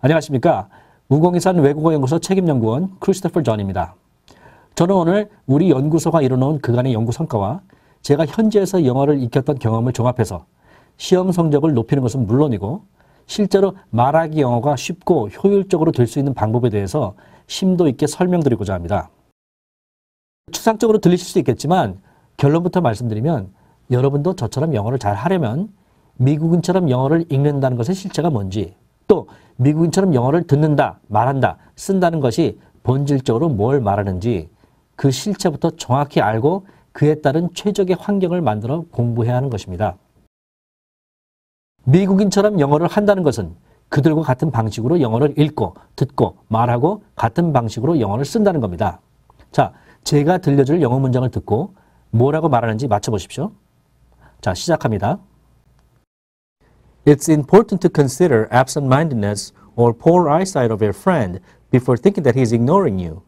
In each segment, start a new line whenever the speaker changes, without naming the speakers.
안녕하십니까. 무공이산 외국어 연구소 책임연구원 크리스토퍼 존입니다. 저는 오늘 우리 연구소가 이뤄놓은 그간의 연구 성과와 제가 현지에서 영어를 익혔던 경험을 종합해서 시험 성적을 높이는 것은 물론이고 실제로 말하기 영어가 쉽고 효율적으로 될 수 있는 방법에 대해서 심도 있게 설명드리고자 합니다. 추상적으로 들리실 수 있겠지만 결론부터 말씀드리면 여러분도 저처럼 영어를 잘 하려면 미국인처럼 영어를 읽는다는 것의 실체가 뭔지, 또 미국인처럼 영어를 듣는다, 말한다, 쓴다는 것이 본질적으로 뭘 말하는지 그 실체부터 정확히 알고 그에 따른 최적의 환경을 만들어 공부해야 하는 것입니다. 미국인처럼 영어를 한다는 것은 그들과 같은 방식으로 영어를 읽고, 듣고, 말하고 같은 방식으로 영어를 쓴다는 겁니다. 자, 제가 들려줄 영어 문장을 듣고 뭐라고 말하는지 맞춰보십시오. 자, 시작합니다. It's important to consider absent-mindedness or poor eyesight of your friend before thinking that he's ignoring you.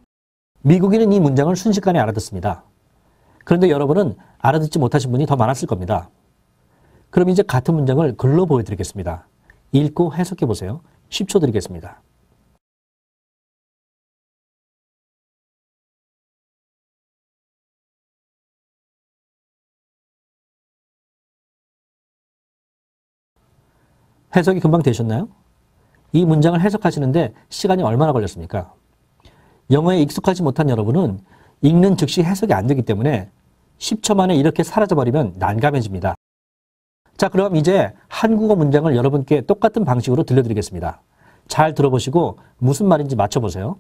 미국인은 이 문장을 순식간에 알아듣습니다. 그런데 여러분은 알아듣지 못하신 분이 더 많았을 겁니다. 그럼 이제 같은 문장을 글로 보여드리겠습니다. 읽고 해석해 보세요. 10초 드리겠습니다. 해석이 금방 되셨나요? 이 문장을 해석하시는데 시간이 얼마나 걸렸습니까? 영어에 익숙하지 못한 여러분은 읽는 즉시 해석이 안 되기 때문에 10초 만에 이렇게 사라져버리면 난감해집니다. 자, 그럼 이제 한국어 문장을 여러분께 똑같은 방식으로 들려드리겠습니다. 잘 들어보시고 무슨 말인지 맞춰보세요.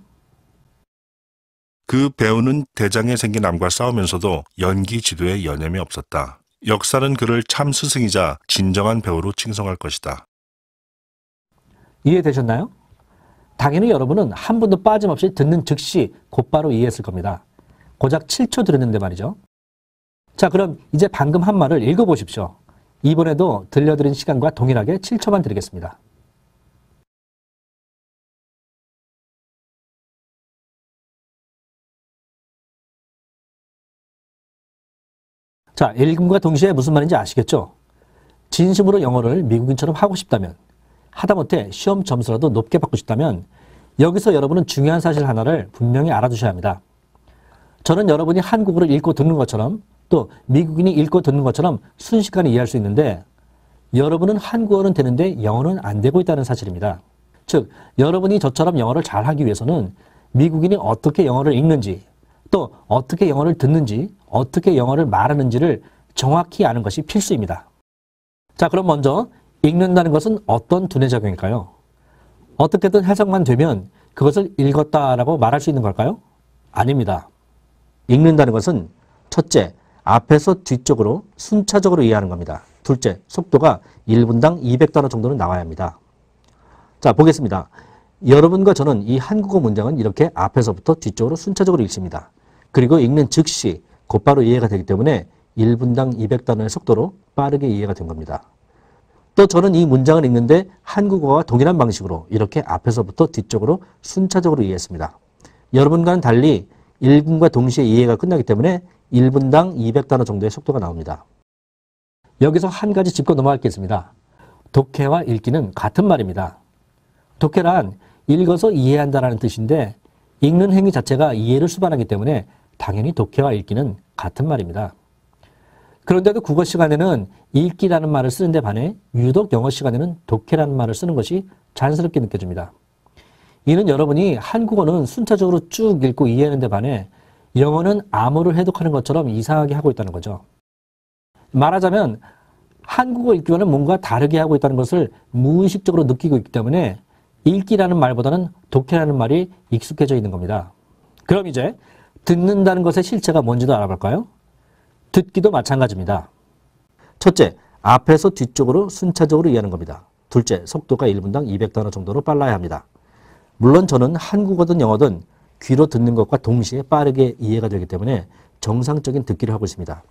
그 배우는 대장에 생긴 암과 싸우면서도 연기 지도에 여념이 없었다. 역사는 그를 참 스승이자 진정한 배우로 칭송할 것이다.
이해되셨나요? 당연히 여러분은 한 분도 빠짐없이 듣는 즉시 곧바로 이해했을 겁니다. 고작 7초 들었는데 말이죠. 자, 그럼 이제 방금 한 말을 읽어보십시오. 이번에도 들려드린 시간과 동일하게 7초만 드리겠습니다. 자, 읽음과 동시에 무슨 말인지 아시겠죠? 진심으로 영어를 미국인처럼 하고 싶다면, 하다못해 시험 점수라도 높게 받고 싶다면 여기서 여러분은 중요한 사실 하나를 분명히 알아두셔야 합니다. 저는 여러분이 한국어를 읽고 듣는 것처럼 또 미국인이 읽고 듣는 것처럼 순식간에 이해할 수 있는데 여러분은 한국어는 되는데 영어는 안 되고 있다는 사실입니다. 즉, 여러분이 저처럼 영어를 잘하기 위해서는 미국인이 어떻게 영어를 읽는지 또 어떻게 영어를 듣는지 어떻게 영어를 말하는지를 정확히 아는 것이 필수입니다. 자, 그럼 먼저 읽는다는 것은 어떤 두뇌 작용일까요? 어떻게든 해석만 되면 그것을 읽었다라고 말할 수 있는 걸까요? 아닙니다. 읽는다는 것은 첫째, 앞에서 뒤쪽으로 순차적으로 이해하는 겁니다. 둘째, 속도가 1분당 200단어 정도는 나와야 합니다. 자, 보겠습니다. 여러분과 저는 이 한국어 문장은 이렇게 앞에서부터 뒤쪽으로 순차적으로 읽습니다. 그리고 읽는 즉시 곧바로 이해가 되기 때문에 1분당 200단어의 속도로 빠르게 이해가 된 겁니다. 또 저는 이 문장을 읽는데 한국어와 동일한 방식으로 이렇게 앞에서부터 뒤쪽으로 순차적으로 이해했습니다. 여러분과는 달리 읽음과 동시에 이해가 끝나기 때문에 1분당 200단어 정도의 속도가 나옵니다. 여기서 한 가지 짚고 넘어갈 게 있습니다. 독해와 읽기는 같은 말입니다. 독해란 읽어서 이해한다는 뜻인데 읽는 행위 자체가 이해를 수반하기 때문에 당연히 독해와 읽기는 같은 말입니다. 그런데도 국어 시간에는 읽기라는 말을 쓰는데 반해 유독 영어 시간에는 독해라는 말을 쓰는 것이 자연스럽게 느껴집니다. 이는 여러분이 한국어는 순차적으로 쭉 읽고 이해하는데 반해 영어는 암호를 해독하는 것처럼 이상하게 하고 있다는 거죠. 말하자면 한국어 읽기와는 뭔가 다르게 하고 있다는 것을 무의식적으로 느끼고 있기 때문에 읽기라는 말보다는 독해라는 말이 익숙해져 있는 겁니다. 그럼 이제 듣는다는 것의 실체가 뭔지도 알아볼까요? 듣기도 마찬가지입니다. 첫째, 앞에서 뒤쪽으로 순차적으로 이해하는 겁니다. 둘째, 속도가 1분당 200단어 정도로 빨라야 합니다. 물론 저는 한국어든 영어든 귀로 듣는 것과 동시에 빠르게 이해가 되기 때문에 정상적인 듣기를 하고 있습니다.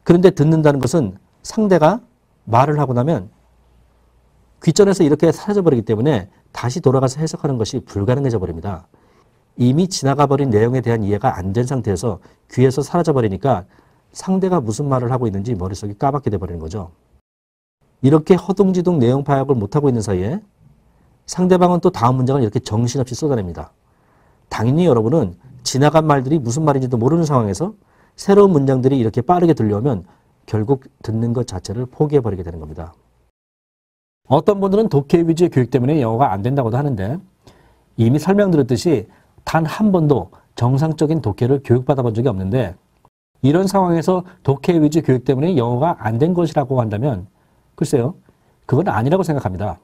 그런데 듣는다는 것은 상대가 말을 하고 나면 귓전에서 이렇게 사라져버리기 때문에 다시 돌아가서 해석하는 것이 불가능해져 버립니다. 이미 지나가 버린 내용에 대한 이해가 안 된 상태에서 귀에서 사라져버리니까 상대가 무슨 말을 하고 있는지 머릿속이 까맣게 돼버리는 거죠. 이렇게 허둥지둥 내용 파악을 못하고 있는 사이에 상대방은 또 다음 문장을 이렇게 정신없이 쏟아냅니다. 당연히 여러분은 지나간 말들이 무슨 말인지도 모르는 상황에서 새로운 문장들이 이렇게 빠르게 들려오면 결국 듣는 것 자체를 포기해버리게 되는 겁니다. 어떤 분들은 독해 위주의 교육 때문에 영어가 안 된다고도 하는데 이미 설명드렸듯이 단 한 번도 정상적인 독해를 교육받아 본 적이 없는데 이런 상황에서 독해 위주 교육 때문에 영어가 안 된 것이라고 한다면 글쎄요, 그건 아니라고 생각합니다.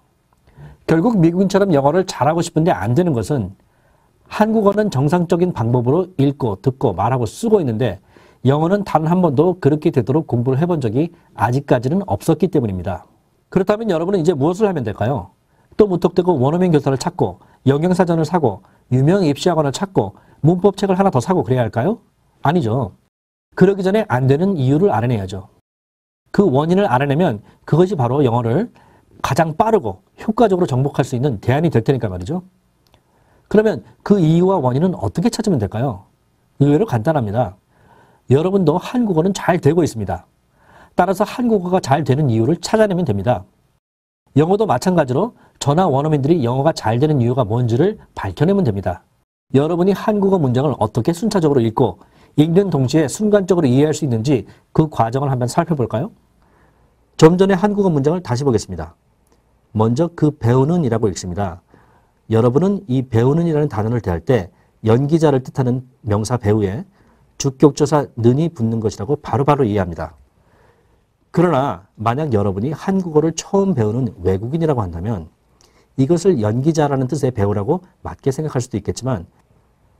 결국 미국인처럼 영어를 잘하고 싶은데 안 되는 것은 한국어는 정상적인 방법으로 읽고 듣고 말하고 쓰고 있는데 영어는 단 한 번도 그렇게 되도록 공부를 해본 적이 아직까지는 없었기 때문입니다. 그렇다면 여러분은 이제 무엇을 하면 될까요? 또 무턱대고 원어민 교사를 찾고 영양사전을 사고 유명 입시학원을 찾고 문법책을 하나 더 사고 그래야 할까요? 아니죠. 그러기 전에 안 되는 이유를 알아내야죠. 그 원인을 알아내면 그것이 바로 영어를 가장 빠르고 효과적으로 정복할 수 있는 대안이 될 테니까 말이죠. 그러면 그 이유와 원인은 어떻게 찾으면 될까요? 의외로 간단합니다. 여러분도 한국어는 잘 되고 있습니다. 따라서 한국어가 잘 되는 이유를 찾아내면 됩니다. 영어도 마찬가지로 저나 원어민들이 영어가 잘 되는 이유가 뭔지를 밝혀내면 됩니다. 여러분이 한국어 문장을 어떻게 순차적으로 읽고 읽는 동시에 순간적으로 이해할 수 있는지 그 과정을 한번 살펴볼까요? 좀 전에 한국어 문장을 다시 보겠습니다. 먼저 그 배우는 이라고 읽습니다. 여러분은 이 배우는 이라는 단어를 대할 때 연기자를 뜻하는 명사 배우에 주격조사 는이 붙는 것이라고 바로바로 이해합니다. 그러나 만약 여러분이 한국어를 처음 배우는 외국인이라고 한다면 이것을 연기자라는 뜻의 배우라고 맞게 생각할 수도 있겠지만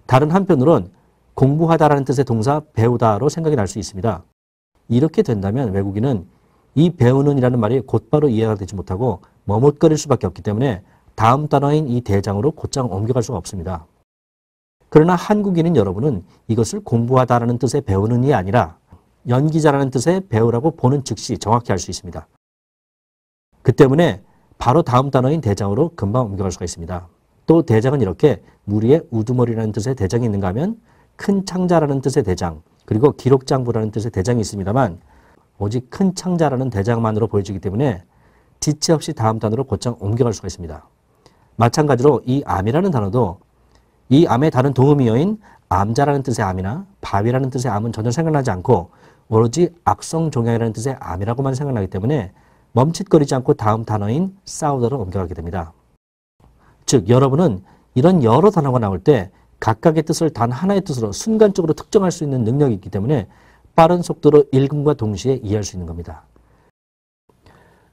다른 한편으론 공부하다라는 뜻의 동사 배우다로 생각이 날 수 있습니다. 이렇게 된다면 외국인은 이 배우는 이라는 말이 곧바로 이해가 되지 못하고 머뭇거릴 수밖에 없기 때문에 다음 단어인 이 대장으로 곧장 옮겨갈 수가 없습니다. 그러나 한국인인 여러분은 이것을 공부하다라는 뜻의 배우는 이 아니라 연기자라는 뜻의 배우라고 보는 즉시 정확히 알 수 있습니다. 그 때문에 바로 다음 단어인 대장으로 금방 옮겨갈 수가 있습니다. 또 대장은 이렇게 무리의 우두머리라는 뜻의 대장이 있는가 하면 큰 창자라는 뜻의 대장, 그리고 기록장부라는 뜻의 대장이 있습니다만 오직 큰 창자라는 대장만으로 보여지기 때문에 지체 없이 다음 단어로 곧장 옮겨갈 수가 있습니다. 마찬가지로 이 암이라는 단어도 이 암의 다른 동음이어인 암자라는 뜻의 암이나 바위라는 뜻의 암은 전혀 생각나지 않고 오로지 악성종양이라는 뜻의 암이라고만 생각나기 때문에 멈칫거리지 않고 다음 단어인 싸우다로 옮겨가게 됩니다. 즉 여러분은 이런 여러 단어가 나올 때 각각의 뜻을 단 하나의 뜻으로 순간적으로 특정할 수 있는 능력이 있기 때문에 빠른 속도로 읽음과 동시에 이해할 수 있는 겁니다.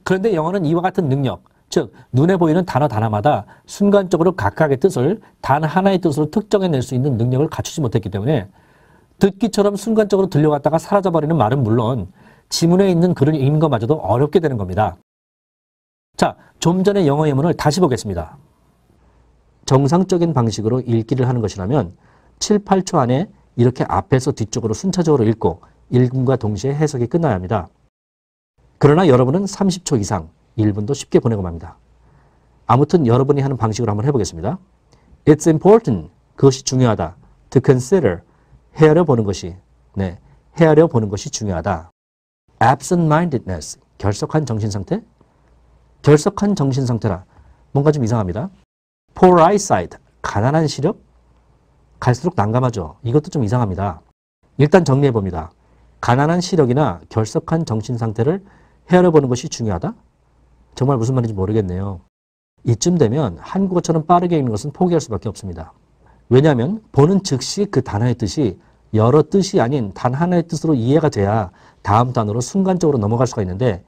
그런데 영어는 이와 같은 능력, 즉 눈에 보이는 단어 단어마다 순간적으로 각각의 뜻을 단 하나의 뜻으로 특정해낼 수 있는 능력을 갖추지 못했기 때문에 듣기처럼 순간적으로 들려왔다가 사라져버리는 말은 물론 지문에 있는 글을 읽는 것마저도 어렵게 되는 겁니다. 자, 좀 전에 영어 예문을 다시 보겠습니다. 정상적인 방식으로 읽기를 하는 것이라면 7, 8초 안에 이렇게 앞에서 뒤쪽으로 순차적으로 읽고 읽음과 동시에 해석이 끝나야 합니다. 그러나 여러분은 30초 이상 1분도 쉽게 보내고 맙니다. 아무튼 여러분이 하는 방식으로 한번 해보겠습니다. It's important. 그것이 중요하다. To consider. 헤아려 보는 것이. 네, 헤아려 보는 것이 중요하다. Absent-mindedness. 결석한 정신상태? 결석한 정신상태라. 뭔가 좀 이상합니다. Poor eyesight. 가난한 시력? 갈수록 난감하죠. 이것도 좀 이상합니다. 일단 정리해봅니다. 가난한 시력이나 결석한 정신상태를 헤아려 보는 것이 중요하다? 정말 무슨 말인지 모르겠네요. 이쯤 되면 한국어처럼 빠르게 읽는 것은 포기할 수밖에 없습니다. 왜냐하면 보는 즉시 그 단어의 뜻이 여러 뜻이 아닌 단 하나의 뜻으로 이해가 돼야 다음 단어로 순간적으로 넘어갈 수가 있는데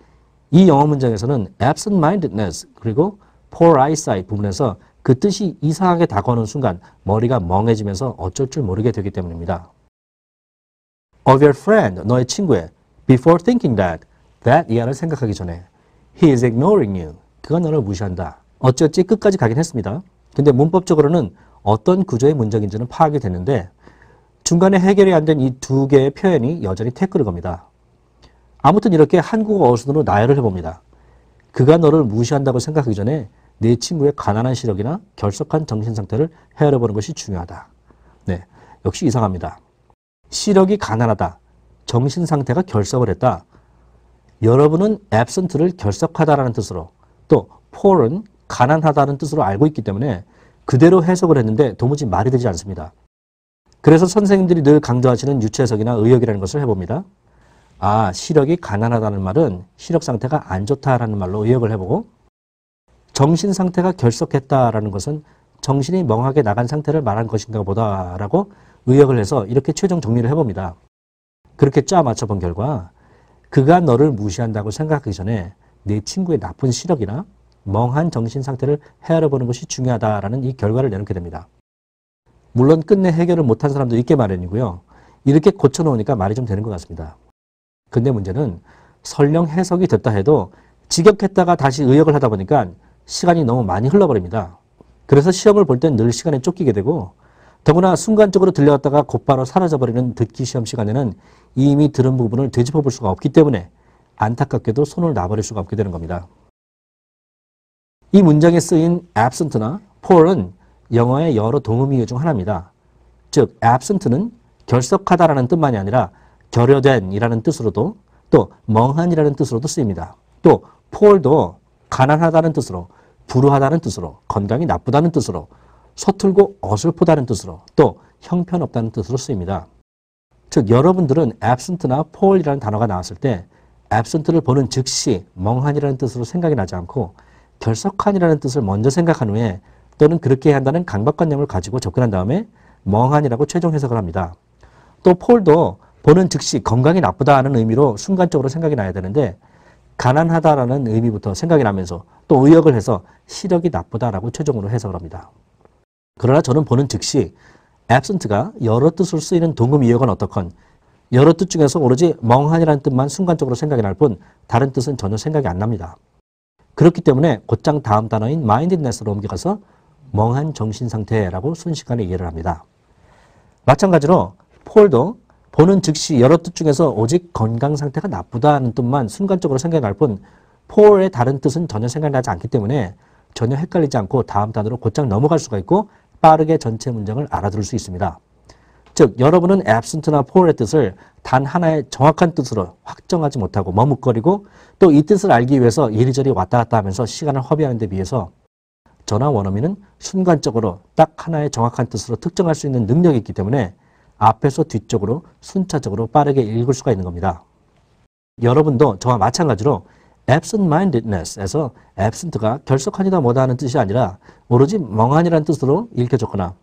이 영어 문장에서는 absent-mindedness 그리고 poor eyesight 부분에서 그 뜻이 이상하게 다가오는 순간 머리가 멍해지면서 어쩔 줄 모르게 되기 때문입니다. Of your friend, 너의 친구의 before thinking that 이하를 생각하기 전에 he is ignoring you. 그가 너를 무시한다. 어찌어찌 끝까지 가긴 했습니다. 근데 문법적으로는 어떤 구조의 문장인지는 파악이 됐는데 중간에 해결이 안 된 이 두 개의 표현이 여전히 태클을 겁니다. 아무튼 이렇게 한국어 어순으로 나열을 해봅니다. 그가 너를 무시한다고 생각하기 전에 내 친구의 가난한 시력이나 결석한 정신상태를 헤아려보는 것이 중요하다. 네, 역시 이상합니다. 시력이 가난하다. 정신상태가 결석을 했다. 여러분은 absent를 결석하다라는 뜻으로 또 poor은 가난하다는 뜻으로 알고 있기 때문에 그대로 해석을 했는데 도무지 말이 되지 않습니다. 그래서 선생님들이 늘 강조하시는 유추 해석이나 의역이라는 것을 해봅니다. 아, 시력이 가난하다는 말은 시력 상태가 안 좋다라는 말로 의역을 해보고, 정신 상태가 결석했다라는 것은 정신이 멍하게 나간 상태를 말한 것인가 보다라고 의역을 해서 이렇게 최종 정리를 해봅니다. 그렇게 짜 맞춰본 결과 그가 너를 무시한다고 생각하기 전에 내 친구의 나쁜 시력이나 멍한 정신 상태를 헤아려보는 것이 중요하다라는 이 결과를 내놓게 됩니다. 물론 끝내 해결을 못한 사람도 있게 마련이고요. 이렇게 고쳐놓으니까 말이 좀 되는 것 같습니다. 근데 문제는 설령 해석이 됐다 해도 직역했다가 다시 의역을 하다 보니까 시간이 너무 많이 흘러버립니다. 그래서 시험을 볼 땐 늘 시간에 쫓기게 되고, 더구나 순간적으로 들려왔다가 곧바로 사라져버리는 듣기 시험 시간에는 이미 들은 부분을 되짚어 볼 수가 없기 때문에 안타깝게도 손을 놔버릴 수가 없게 되는 겁니다. 이 문장에 쓰인 absent나 poor은 영어의 여러 동음이유 중 하나입니다. 즉 absent는 결석하다라는 뜻만이 아니라 결여된이라는 뜻으로도, 또 멍한이라는 뜻으로도 쓰입니다. 또 poor도 가난하다는 뜻으로, 불우하다는 뜻으로, 건강이 나쁘다는 뜻으로, 서툴고 어설프다는 뜻으로, 또 형편없다는 뜻으로 쓰입니다. 즉 여러분들은 absent나 poor이라는 단어가 나왔을 때 absent를 보는 즉시 멍한이라는 뜻으로 생각이 나지 않고 결석한이라는 뜻을 먼저 생각한 후에, 또는 그렇게 해야 한다는 강박관념을 가지고 접근한 다음에 멍한이라고 최종 해석을 합니다. 또 poor도 보는 즉시 건강이 나쁘다는 의미로 순간적으로 생각이 나야 되는데 가난하다라는 의미부터 생각이 나면서 또 의역을 해서 시력이 나쁘다라고 최종으로 해석을 합니다. 그러나 저는 보는 즉시 absent가 여러 뜻으로 쓰이는 동음 이역은 어떻건 여러 뜻 중에서 오로지 멍한이라는 뜻만 순간적으로 생각이 날 뿐 다른 뜻은 전혀 생각이 안 납니다. 그렇기 때문에 곧장 다음 단어인 mindedness로 옮겨가서 멍한 정신 상태라고 순식간에 이해를 합니다. 마찬가지로 poor도 보는 즉시 여러 뜻 중에서 오직 건강 상태가 나쁘다는 뜻만 순간적으로 생각이 날 뿐 poor의 다른 뜻은 전혀 생각이 나지 않기 때문에 전혀 헷갈리지 않고 다음 단어로 곧장 넘어갈 수가 있고 빠르게 전체 문장을 알아들을 수 있습니다. 즉 여러분은 absent나 poor의 뜻을 단 하나의 정확한 뜻으로 확정하지 못하고 머뭇거리고 또 이 뜻을 알기 위해서 이리저리 왔다 갔다 하면서 시간을 허비하는 데 비해서 저나 원어민은 순간적으로 딱 하나의 정확한 뜻으로 특정할 수 있는 능력이 있기 때문에 앞에서 뒤쪽으로 순차적으로 빠르게 읽을 수가 있는 겁니다. 여러분도 저와 마찬가지로 absent-mindedness에서 absent가 결석한이다 뭐다 하는 뜻이 아니라 오로지 멍한이라는 뜻으로 읽혀졌거나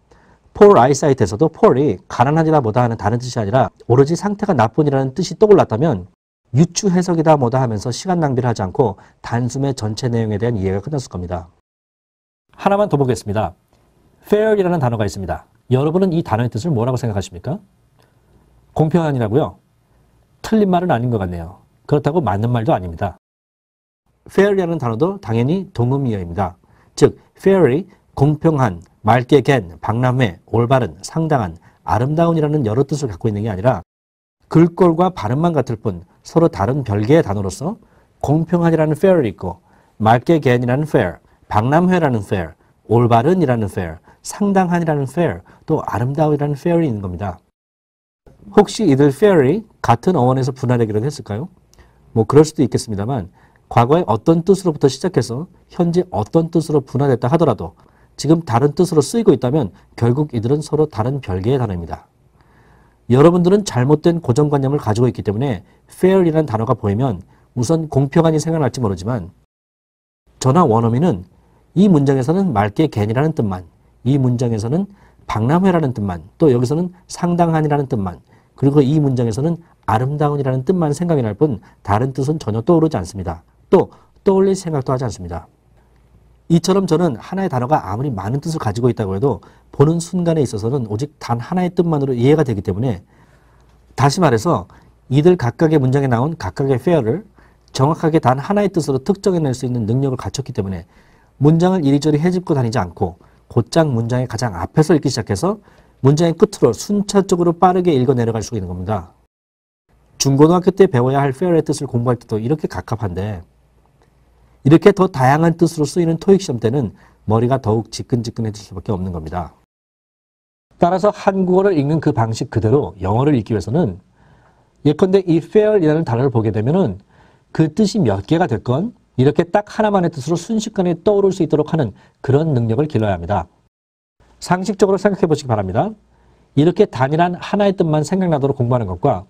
poor eyesight에서도 poor이 가난한이다 뭐다 하는 다른 뜻이 아니라 오로지 상태가 나쁜이라는 뜻이 떠올랐다면 유추 해석이다 뭐다 하면서 시간 낭비를 하지 않고 단숨에 전체 내용에 대한 이해가 끝났을 겁니다. 하나만 더 보겠습니다. fair이라는 단어가 있습니다. 여러분은 이 단어의 뜻을 뭐라고 생각하십니까? 공평한이라고요? 틀린 말은 아닌 것 같네요. 그렇다고 맞는 말도 아닙니다. fair이라는 단어도 당연히 동음이어입니다. 즉 fair이 공평한, 맑게 갠, 박람회, 올바른, 상당한, 아름다운이라는 여러 뜻을 갖고 있는 게 아니라 글꼴과 발음만 같을 뿐 서로 다른 별개의 단어로서 공평한이라는 fair이 있고 맑게 갠이라는 fair, 박람회라는 fair, 올바른이라는 fair, 상당한이라는 fair, 또 아름다운이라는 fair이 있는 겁니다. 혹시 이들 fair이 같은 어원에서 분할되기로 했을까요? 뭐 그럴 수도 있겠습니다만 과거에 어떤 뜻으로부터 시작해서 현재 어떤 뜻으로 분할됐다 하더라도 지금 다른 뜻으로 쓰이고 있다면 결국 이들은 서로 다른 별개의 단어입니다. 여러분들은 잘못된 고정관념을 가지고 있기 때문에 fair이라는 단어가 보이면 우선 공평한이 생각날지 모르지만 저나 원어민은 이 문장에서는 맑게 갠이라는 뜻만, 이 문장에서는 박람회라는 뜻만, 또 여기서는 상당한이라는 뜻만, 그리고 이 문장에서는 아름다운이라는 뜻만 생각이 날 뿐 다른 뜻은 전혀 떠오르지 않습니다. 또 떠올릴 생각도 하지 않습니다. 이처럼 저는 하나의 단어가 아무리 많은 뜻을 가지고 있다고 해도 보는 순간에 있어서는 오직 단 하나의 뜻만으로 이해가 되기 때문에 다시 말해서 이들 각각의 문장에 나온 각각의 fair를 정확하게 단 하나의 뜻으로 특정해낼 수 있는 능력을 갖췄기 때문에 문장을 이리저리 헤집고 다니지 않고 곧장 문장의 가장 앞에서 읽기 시작해서 문장의 끝으로 순차적으로 빠르게 읽어 내려갈 수 있는 겁니다. 중고등학교 때 배워야 할 fair의 뜻을 공부할 때도 이렇게 갑갑한데 이렇게 더 다양한 뜻으로 쓰이는 토익 시험 때는 머리가 더욱 지끈지끈해질 수밖에 없는 겁니다. 따라서 한국어를 읽는 그 방식 그대로 영어를 읽기 위해서는 예컨대 이 fair이라는 단어를 보게 되면은 그 뜻이 몇 개가 됐건 이렇게 딱 하나만의 뜻으로 순식간에 떠오를 수 있도록 하는 그런 능력을 길러야 합니다. 상식적으로 생각해 보시기 바랍니다. 이렇게 단일한 하나의 뜻만 생각나도록 공부하는 것과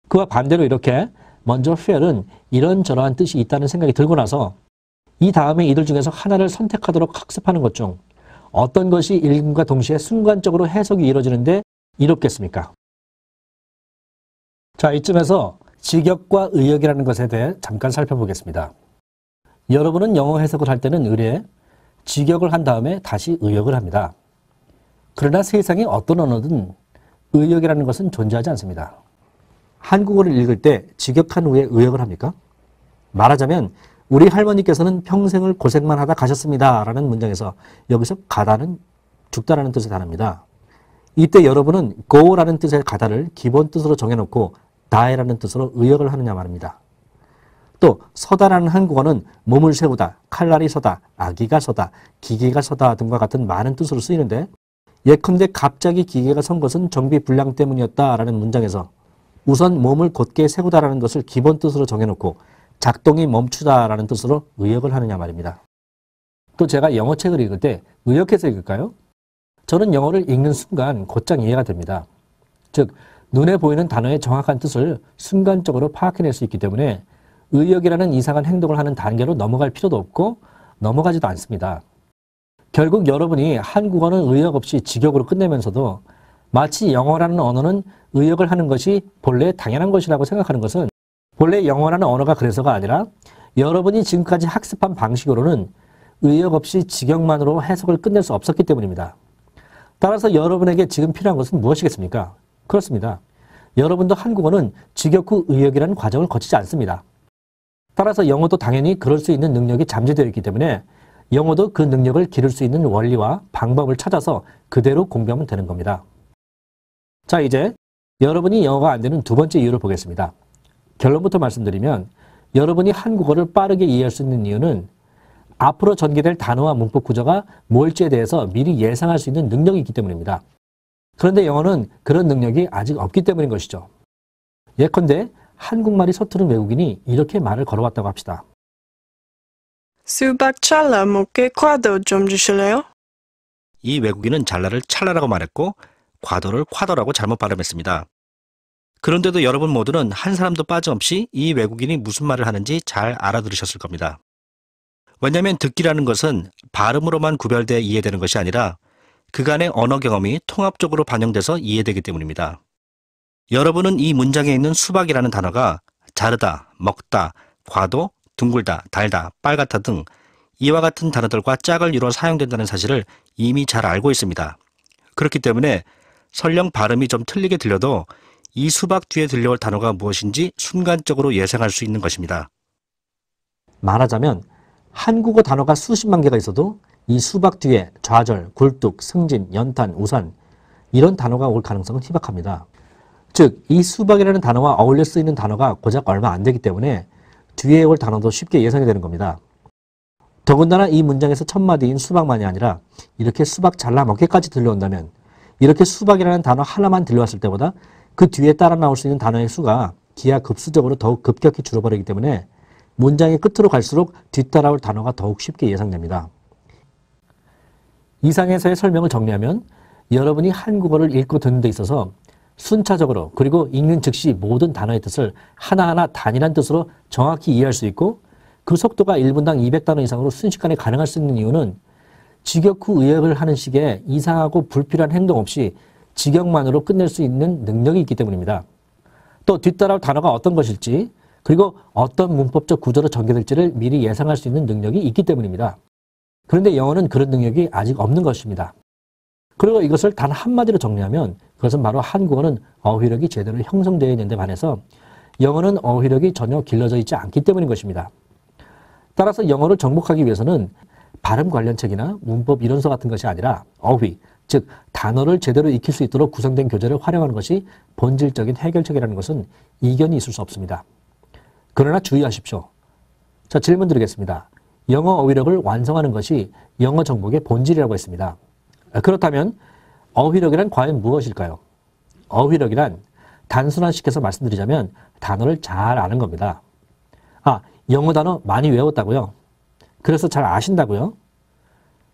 그와 반대로 이렇게 먼저 fear은 이런저러한 뜻이 있다는 생각이 들고 나서 이 다음에 이들 중에서 하나를 선택하도록 학습하는 것 중 어떤 것이 읽음과 동시에 순간적으로 해석이 이루어지는데 이롭겠습니까? 자, 이쯤에서 직역과 의역이라는 것에 대해 잠깐 살펴보겠습니다. 여러분은 영어 해석을 할 때는 의례 직역을 한 다음에 다시 의역을 합니다. 그러나 세상에 어떤 언어든 의역이라는 것은 존재하지 않습니다. 한국어를 읽을 때 직역한 후에 의역을 합니까? 말하자면 우리 할머니께서는 평생을 고생만 하다 가셨습니다 라는 문장에서 여기서 가다는 죽다라는 뜻의 단어입니다. 이때 여러분은 go라는 뜻의 가다를 기본 뜻으로 정해놓고 die라는 뜻으로 의역을 하느냐 말입니다. 또 서다라는 한국어는 몸을 세우다, 칼날이 서다, 아기가 서다, 기계가 서다 등과 같은 많은 뜻으로 쓰이는데 예컨대 갑자기 기계가 선 것은 정비 불량 때문이었다라는 문장에서 우선 몸을 곧게 세우다라는 것을 기본 뜻으로 정해놓고 작동이 멈추다라는 뜻으로 의역을 하느냐 말입니다. 또 제가 영어책을 읽을 때 의역해서 읽을까요? 저는 영어를 읽는 순간 곧장 이해가 됩니다. 즉 눈에 보이는 단어의 정확한 뜻을 순간적으로 파악해낼 수 있기 때문에 의역이라는 이상한 행동을 하는 단계로 넘어갈 필요도 없고 넘어가지도 않습니다. 결국 여러분이 한국어는 의역 없이 직역으로 끝내면서도 마치 영어라는 언어는 의역을 하는 것이 본래 당연한 것이라고 생각하는 것은 본래 영어라는 언어가 그래서가 아니라 여러분이 지금까지 학습한 방식으로는 의역 없이 직역만으로 해석을 끝낼 수 없었기 때문입니다. 따라서 여러분에게 지금 필요한 것은 무엇이겠습니까? 그렇습니다. 여러분도 한국어는 직역 후 의역이라는 과정을 거치지 않습니다. 따라서 영어도 당연히 그럴 수 있는 능력이 잠재되어 있기 때문에 영어도 그 능력을 기를 수 있는 원리와 방법을 찾아서 그대로 공부하면 되는 겁니다. 자, 이제 여러분이 영어가 안 되는 두 번째 이유를 보겠습니다. 결론부터 말씀드리면 여러분이 한국어를 빠르게 이해할 수 있는 이유는 앞으로 전개될 단어와 문법 구조가 뭘지에 대해서 미리 예상할 수 있는 능력이 있기 때문입니다. 그런데 영어는 그런 능력이 아직 없기 때문인 것이죠. 예컨대 한국말이 서투른 외국인이 이렇게 말을 걸어왔다고 합시다.
수박 찰나 먹게 과도 좀 주실래요?
이 외국인은 잘라를 찰나라고 말했고 과도를 콰도라고 잘못 발음했습니다. 그런데도 여러분 모두는 한 사람도 빠짐없이 이 외국인이 무슨 말을 하는지 잘 알아들으셨을 겁니다. 왜냐하면 듣기라는 것은 발음으로만 구별돼 이해되는 것이 아니라 그간의 언어 경험이 통합적으로 반영돼서 이해되기 때문입니다. 여러분은 이 문장에 있는 수박이라는 단어가 자르다, 먹다, 과도, 둥글다, 달다, 빨갛다 등 이와 같은 단어들과 짝을 이루어 사용된다는 사실을 이미 잘 알고 있습니다. 그렇기 때문에 설령 발음이 좀 틀리게 들려도 이 수박 뒤에 들려올 단어가 무엇인지 순간적으로 예상할 수 있는 것입니다.
말하자면 한국어 단어가 수십만 개가 있어도 이 수박 뒤에 좌절, 굴뚝, 승진, 연탄, 우산 이런 단어가 올 가능성은 희박합니다. 즉, 이 수박이라는 단어와 어울려 쓰이는 단어가 고작 얼마 안 되기 때문에 뒤에 올 단어도 쉽게 예상이 되는 겁니다. 더군다나 이 문장에서 첫 마디인 수박만이 아니라 이렇게 수박 잘라 먹게까지 들려온다면 이렇게 수박이라는 단어 하나만 들려왔을 때보다 그 뒤에 따라 나올 수 있는 단어의 수가 기하급수적으로 더욱 급격히 줄어버리기 때문에 문장의 끝으로 갈수록 뒤따라올 단어가 더욱 쉽게 예상됩니다. 이상에서의 설명을 정리하면 여러분이 한국어를 읽고 듣는 데 있어서 순차적으로 그리고 읽는 즉시 모든 단어의 뜻을 하나하나 단일한 뜻으로 정확히 이해할 수 있고 그 속도가 1분당 200단어 이상으로 순식간에 가능할 수 있는 이유는 직역 후 의역을 하는 식의 이상하고 불필요한 행동 없이 직역만으로 끝낼 수 있는 능력이 있기 때문입니다. 또 뒤따라올 단어가 어떤 것일지 그리고 어떤 문법적 구조로 전개될지를 미리 예상할 수 있는 능력이 있기 때문입니다. 그런데 영어는 그런 능력이 아직 없는 것입니다. 그리고 이것을 단 한마디로 정리하면 그것은 바로 한국어는 어휘력이 제대로 형성되어 있는 데 반해서 영어는 어휘력이 전혀 길러져 있지 않기 때문인 것입니다. 따라서 영어를 정복하기 위해서는 발음 관련 책이나 문법 이론서 같은 것이 아니라 어휘, 즉 단어를 제대로 익힐 수 있도록 구성된 교재를 활용하는 것이 본질적인 해결책이라는 것은 이견이 있을 수 없습니다. 그러나 주의하십시오. 자, 질문 드리겠습니다. 영어 어휘력을 완성하는 것이 영어 정복의 본질이라고 했습니다. 그렇다면 어휘력이란 과연 무엇일까요? 어휘력이란 단순화시켜서 말씀드리자면 단어를 잘 아는 겁니다. 영어 단어 많이 외웠다고요? 그래서 잘 아신다고요?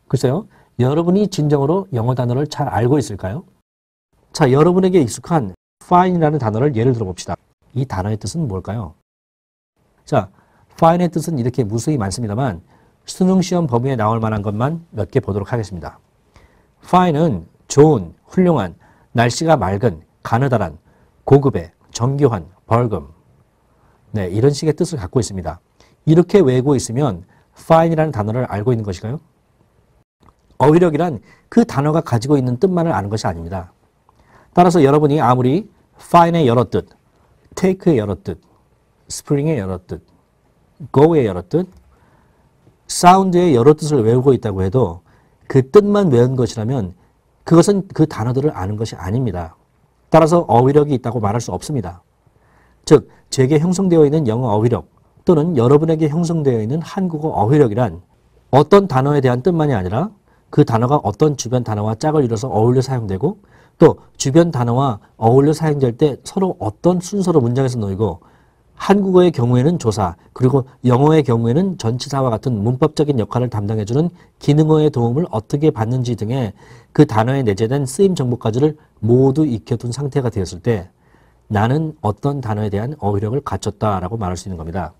글쎄요, 여러분이 진정으로 영어 단어를 잘 알고 있을까요? 자, 여러분에게 익숙한 fine이라는 단어를 예를 들어 봅시다. 이 단어의 뜻은 뭘까요? 자, fine의 뜻은 이렇게 무수히 많습니다만 수능 시험 범위에 나올 만한 것만 몇 개 보도록 하겠습니다. fine은 좋은, 훌륭한, 날씨가 맑은, 가느다란, 고급의, 정교한, 벌금. 네, 이런 식의 뜻을 갖고 있습니다. 이렇게 외우고 있으면 fine이라는 단어를 알고 있는 것일까요? 어휘력이란 그 단어가 가지고 있는 뜻만을 아는 것이 아닙니다. 따라서 여러분이 아무리 fine의 여러 뜻, take의 여러 뜻, spring의 여러 뜻, go의 여러 뜻, sound의 여러 뜻을 외우고 있다고 해도 그 뜻만 외운 것이라면 그것은 그 단어들을 아는 것이 아닙니다. 따라서 어휘력이 있다고 말할 수 없습니다. 즉, 제게 형성되어 있는 영어 어휘력 또는 여러분에게 형성되어 있는 한국어 어휘력이란 어떤 단어에 대한 뜻만이 아니라 그 단어가 어떤 주변 단어와 짝을 이뤄서 어울려 사용되고 또 주변 단어와 어울려 사용될 때 서로 어떤 순서로 문장에서 놓이고 한국어의 경우에는 조사, 그리고 영어의 경우에는 전치사와 같은 문법적인 역할을 담당해주는 기능어의 도움을 어떻게 받는지 등의 그 단어에 내재된 쓰임 정보까지를 모두 익혀둔 상태가 되었을 때 나는 어떤 단어에 대한 어휘력을 갖췄다라고 말할 수 있는 겁니다.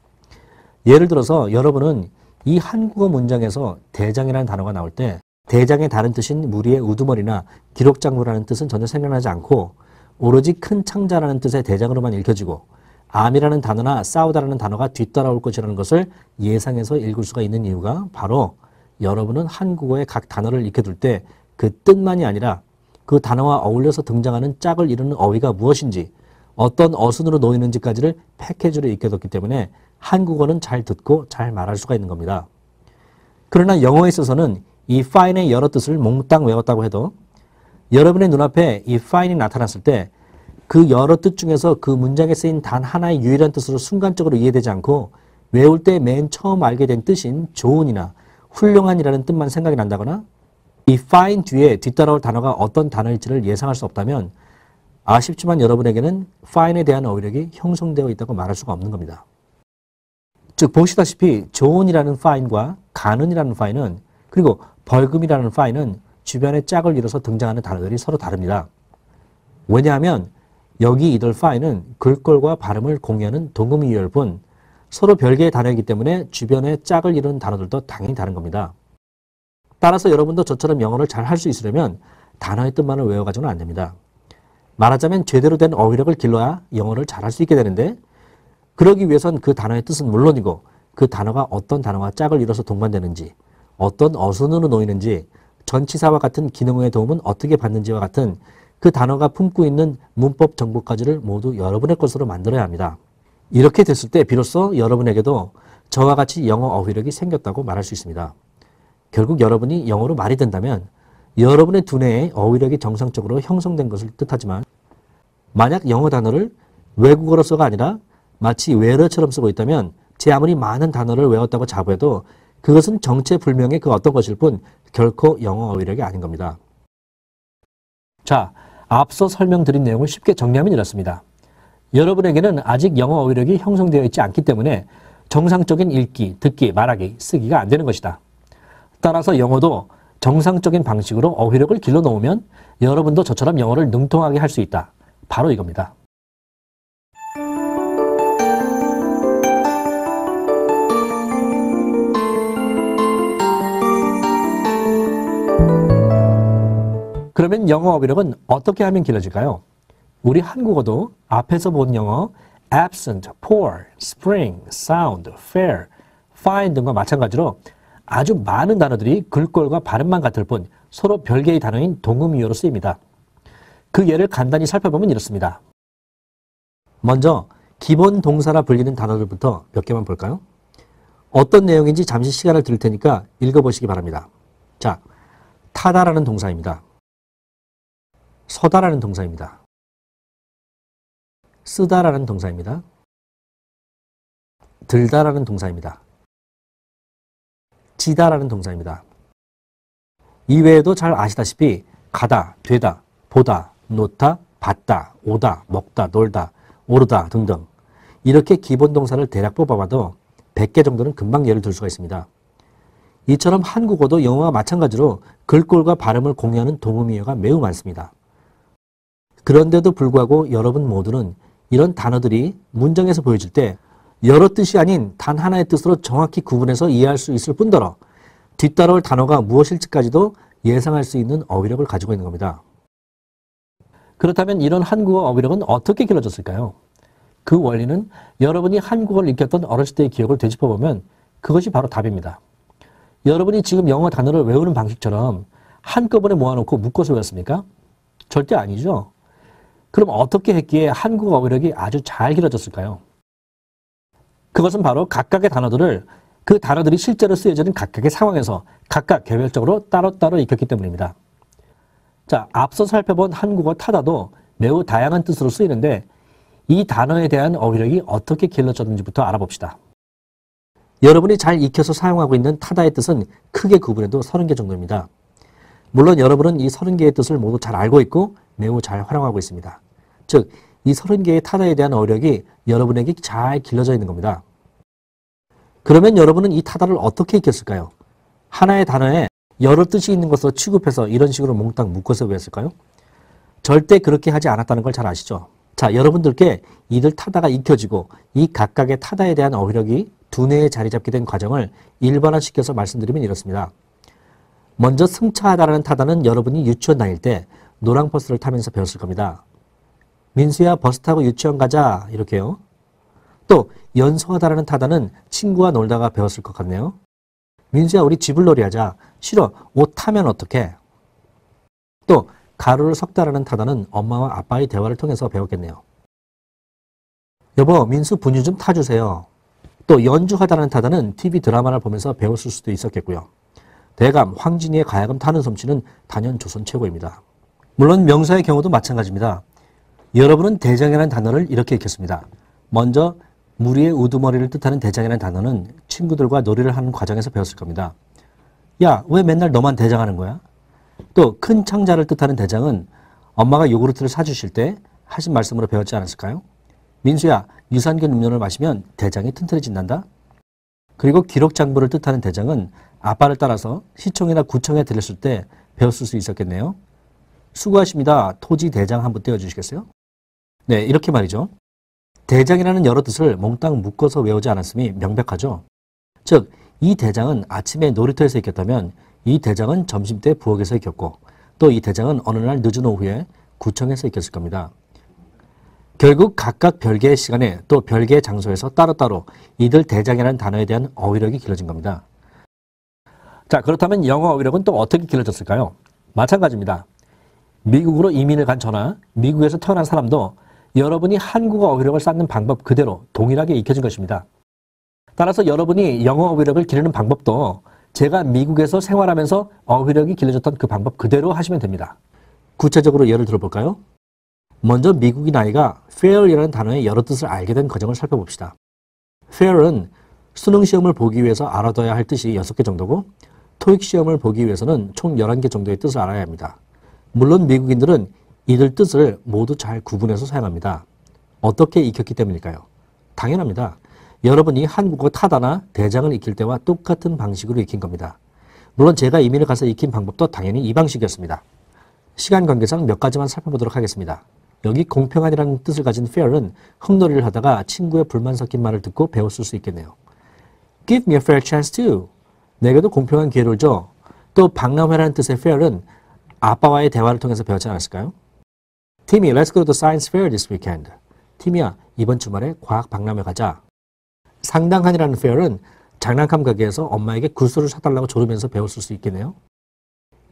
예를 들어서 여러분은 이 한국어 문장에서 대장이라는 단어가 나올 때 대장의 다른 뜻인 무리의 우두머리나 기록장부라는 뜻은 전혀 생각나지 않고 오로지 큰 창자라는 뜻의 대장으로만 읽혀지고 암이라는 단어나 싸우다라는 단어가 뒤따라올 것이라는 것을 예상해서 읽을 수가 있는 이유가 바로 여러분은 한국어의 각 단어를 익혀둘 때 그 뜻만이 아니라 그 단어와 어울려서 등장하는 짝을 이루는 어휘가 무엇인지 어떤 어순으로 놓이는지까지를 패키지로 익혀뒀기 때문에 한국어는 잘 듣고 잘 말할 수가 있는 겁니다. 그러나 영어에 있어서는 이 fine의 여러 뜻을 몽땅 외웠다고 해도 여러분의 눈앞에 이 fine이 나타났을 때 그 여러 뜻 중에서 그 문장에 쓰인 단 하나의 유일한 뜻으로 순간적으로 이해되지 않고 외울 때 맨 처음 알게 된 뜻인 좋은이나 훌륭한이라는 뜻만 생각이 난다거나 이 fine 뒤에 뒤따라올 단어가 어떤 단어일지를 예상할 수 없다면 아쉽지만 여러분에게는 fine에 대한 어휘력이 형성되어 있다고 말할 수가 없는 겁니다. 즉 보시다시피 좋은이라는 fine과 가는이라는 fine은 그리고 벌금이라는 fine은 주변의 짝을 이뤄서 등장하는 단어들이 서로 다릅니다. 왜냐하면 여기 이들 fine은 글꼴과 발음을 공유하는 동음 이유일 뿐 서로 별개의 단어이기 때문에 주변의 짝을 이루는 단어들도 당연히 다른 겁니다. 따라서 여러분도 저처럼 영어를 잘 할 수 있으려면 단어의 뜻만을 외워가지고는 안 됩니다. 말하자면 제대로 된 어휘력을 길러야 영어를 잘 할 수 있게 되는데 그러기 위해선 그 단어의 뜻은 물론이고 그 단어가 어떤 단어와 짝을 이뤄서 동반되는지 어떤 어순으로 놓이는지 전치사와 같은 기능어의 도움은 어떻게 받는지와 같은 그 단어가 품고 있는 문법 정보까지를 모두 여러분의 것으로 만들어야 합니다. 이렇게 됐을 때 비로소 여러분에게도 저와 같이 영어 어휘력이 생겼다고 말할 수 있습니다. 결국 여러분이 영어로 말이 된다면 여러분의 두뇌의 어휘력이 정상적으로 형성된 것을 뜻하지만 만약 영어 단어를 외국어로서가 아니라 마치 외래어처럼 쓰고 있다면 제 아무리 많은 단어를 외웠다고 자부해도 그것은 정체불명의 그 어떤 것일 뿐 결코 영어 어휘력이 아닌 겁니다. 자, 앞서 설명드린 내용을 쉽게 정리하면 이렇습니다. 여러분에게는 아직 영어 어휘력이 형성되어 있지 않기 때문에 정상적인 읽기, 듣기, 말하기, 쓰기가 안 되는 것이다. 따라서 영어도 정상적인 방식으로 어휘력을 길러놓으면 여러분도 저처럼 영어를 능통하게 할 수 있다. 바로 이겁니다. 그러면 영어 어휘력은 어떻게 하면 길러질까요? 우리 한국어도 앞에서 본 영어 absent, poor, spring, sound, fair, fine 등과 마찬가지로 아주 많은 단어들이 글꼴과 발음만 같을 뿐 서로 별개의 단어인 동음이어로 쓰입니다. 그 예를 간단히 살펴보면 이렇습니다. 먼저 기본 동사라 불리는 단어들부터 몇 개만 볼까요? 어떤 내용인지 잠시 시간을 드릴 테니까 읽어보시기 바랍니다. 자, 타다라는 동사입니다. 서다라는 동사입니다. 쓰다라는 동사입니다. 들다라는 동사입니다. 지다라는 동사입니다. 이외에도 잘 아시다시피 가다, 되다, 보다, 놓다, 봤다, 오다, 먹다, 놀다, 오르다 등등 이렇게 기본 동사를 대략 뽑아봐도 100개 정도는 금방 예를 들 수가 있습니다. 이처럼 한국어도 영어와 마찬가지로 글꼴과 발음을 공유하는 동음이어가 매우 많습니다. 그런데도 불구하고 여러분 모두는 이런 단어들이 문장에서 보여질 때 여러 뜻이 아닌 단 하나의 뜻으로 정확히 구분해서 이해할 수 있을 뿐더러 뒤따라올 단어가 무엇일지까지도 예상할 수 있는 어휘력을 가지고 있는 겁니다. 그렇다면 이런 한국어 어휘력은 어떻게 길러졌을까요? 그 원리는 여러분이 한국어를 익혔던 어렸을 때의 기억을 되짚어보면 그것이 바로 답입니다. 여러분이 지금 영어 단어를 외우는 방식처럼 한꺼번에 모아놓고 묶어서 외웠습니까? 절대 아니죠. 그럼 어떻게 했기에 한국어 어휘력이 아주 잘 길러졌을까요? 그것은 바로 각각의 단어들을 그 단어들이 실제로 쓰여지는 각각의 상황에서 각각 개별적으로 따로따로 익혔기 때문입니다. 자, 앞서 살펴본 한국어 타다도 매우 다양한 뜻으로 쓰이는데 이 단어에 대한 어휘력이 어떻게 길러졌는지부터 알아봅시다. 여러분이 잘 익혀서 사용하고 있는 타다의 뜻은 크게 구분해도 30개 정도입니다. 물론 여러분은 이 30개의 뜻을 모두 잘 알고 있고 매우 잘 활용하고 있습니다. 즉, 이 30개의 타다에 대한 어휘력이 여러분에게 잘 길러져 있는 겁니다. 그러면 여러분은 이 타다를 어떻게 익혔을까요? 하나의 단어에 여러 뜻이 있는 것으로 취급해서 이런 식으로 몽땅 묶어서 외웠을까요? 절대 그렇게 하지 않았다는 걸 잘 아시죠? 자, 여러분들께 이들 타다가 익혀지고 이 각각의 타다에 대한 어휘력이 두뇌에 자리 잡게 된 과정을 일반화시켜서 말씀드리면 이렇습니다. 먼저 승차하다라는 타다는 여러분이 유치원 다닐 때 노랑버스를 타면서 배웠을 겁니다. 민수야, 버스 타고 유치원 가자, 이렇게요. 또 연소하다라는 타다는 친구와 놀다가 배웠을 것 같네요. 민수야, 우리 쥐불놀이 하자. 싫어, 옷 타면 어떡해? 또 가루를 섞다라는 타다는 엄마와 아빠의 대화를 통해서 배웠겠네요. 여보, 민수 분유 좀 타주세요. 또 연주하다라는 타다는 TV 드라마를 보면서 배웠을 수도 있었겠고요. 대감, 황진이의 가야금 타는 솜씨는 단연 조선 최고입니다. 물론 명사의 경우도 마찬가지입니다. 여러분은 대장이라는 단어를 이렇게 읽겠습니다. 먼저 무리의 우두머리를 뜻하는 대장이라는 단어는 친구들과 놀이를 하는 과정에서 배웠을 겁니다. 야, 왜 맨날 너만 대장하는 거야? 또 큰 창자를 뜻하는 대장은 엄마가 요구르트를 사주실 때 하신 말씀으로 배웠지 않았을까요? 민수야, 유산균 음료를 마시면 대장이 튼튼해진단다. 그리고 기록장부를 뜻하는 대장은 아빠를 따라서 시청이나 구청에 들렸을 때 배웠을 수 있었겠네요. 수고하십니다. 토지 대장 한번 떼어주시겠어요? 네, 이렇게 말이죠. 대장이라는 여러 뜻을 몽땅 묶어서 외우지 않았음이 명백하죠. 즉, 이 대장은 아침에 놀이터에서 익혔다면 이 대장은 점심때 부엌에서 익혔고 또 이 대장은 어느 날 늦은 오후에 구청에서 익혔을 겁니다. 결국 각각 별개의 시간에 또 별개의 장소에서 따로따로 이들 대장이라는 단어에 대한 어휘력이 길러진 겁니다. 자, 그렇다면 영어 어휘력은 또 어떻게 길러졌을까요? 마찬가지입니다. 미국으로 이민을 간 저나 미국에서 태어난 사람도 여러분이 한국어 어휘력을 쌓는 방법 그대로 동일하게 익혀진 것입니다. 따라서 여러분이 영어 어휘력을 기르는 방법도 제가 미국에서 생활하면서 어휘력이 길러졌던 그 방법 그대로 하시면 됩니다. 구체적으로 예를 들어볼까요? 먼저 미국인 아이가 fair이라는 단어의 여러 뜻을 알게 된 과정을 살펴봅시다. fair은 수능 시험을 보기 위해서 알아둬야 할 뜻이 6개 정도고 토익 시험을 보기 위해서는 총 11개 정도의 뜻을 알아야 합니다. 물론 미국인들은 이들 뜻을 모두 잘 구분해서 사용합니다. 어떻게 익혔기 때문일까요? 당연합니다. 여러분이 한국어 타다나 대장을 익힐 때와 똑같은 방식으로 익힌 겁니다. 물론 제가 이민을 가서 익힌 방법도 당연히 이 방식이었습니다. 시간 관계상 몇 가지만 살펴보도록 하겠습니다. 여기 공평한이라는 뜻을 가진 fair은 흙놀이를 하다가 친구의 불만 섞인 말을 듣고 배웠을 수 있겠네요. Give me a fair chance too. 내게도 공평한 기회를 줘. 또 박람회라는 뜻의 fair은 아빠와의 대화를 통해서 배웠지 않았을까요? Timmy, let's go to the science fair this weekend. 티미야, 이번 주말에 과학 박람회 가자. 상당한이라는 fair은 장난감 가게에서 엄마에게 구슬을 사달라고 조르면서 배웠을 수 있겠네요.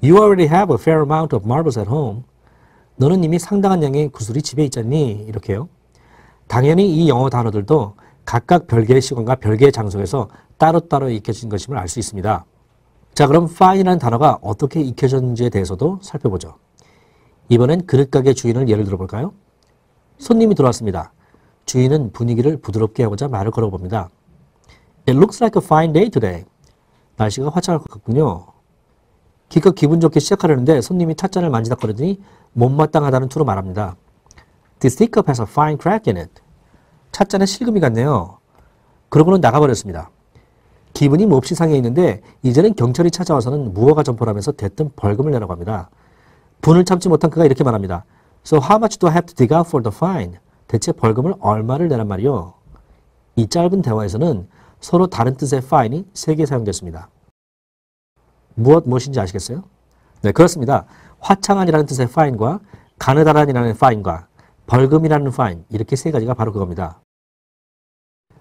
You already have a fair amount of marbles at home. 너는 이미 상당한 양의 구슬이 집에 있잖니? 이렇게요. 당연히 이 영어 단어들도 각각 별개의 시간과 별개의 장소에서 따로따로 익혀진 것임을 알 수 있습니다. 자, 그럼 fine이라는 단어가 어떻게 익혀졌는지에 대해서도 살펴보죠. 이번엔 그릇가게 주인을 예를 들어볼까요? 손님이 들어왔습니다. 주인은 분위기를 부드럽게 하고자 말을 걸어봅니다. It looks like a fine day today. 날씨가 화창할 것 같군요. 기껏 기분 좋게 시작하려는데 손님이 찻잔을 만지작거리더니 못마땅하다는 투로 말합니다. This teacup has a fine crack in it. 찻잔에 실금이 갔네요. 그러고는 나가버렸습니다. 기분이 몹시 상해 있는데 이제는 경찰이 찾아와서는 무허가 점포를 하면서 대뜸 벌금을 내라고 합니다. 분을 참지 못한 그가 이렇게 말합니다. So how much do I have to dig out for the fine? 대체 벌금을 얼마를 내란 말이요? 이 짧은 대화에서는 서로 다른 뜻의 fine이 3개 사용됐습니다. 무엇인지 아시겠어요? 네, 그렇습니다. 화창한이라는 뜻의 fine과 가느다란이라는 fine과 벌금이라는 fine, 이렇게 3가지가 바로 그겁니다.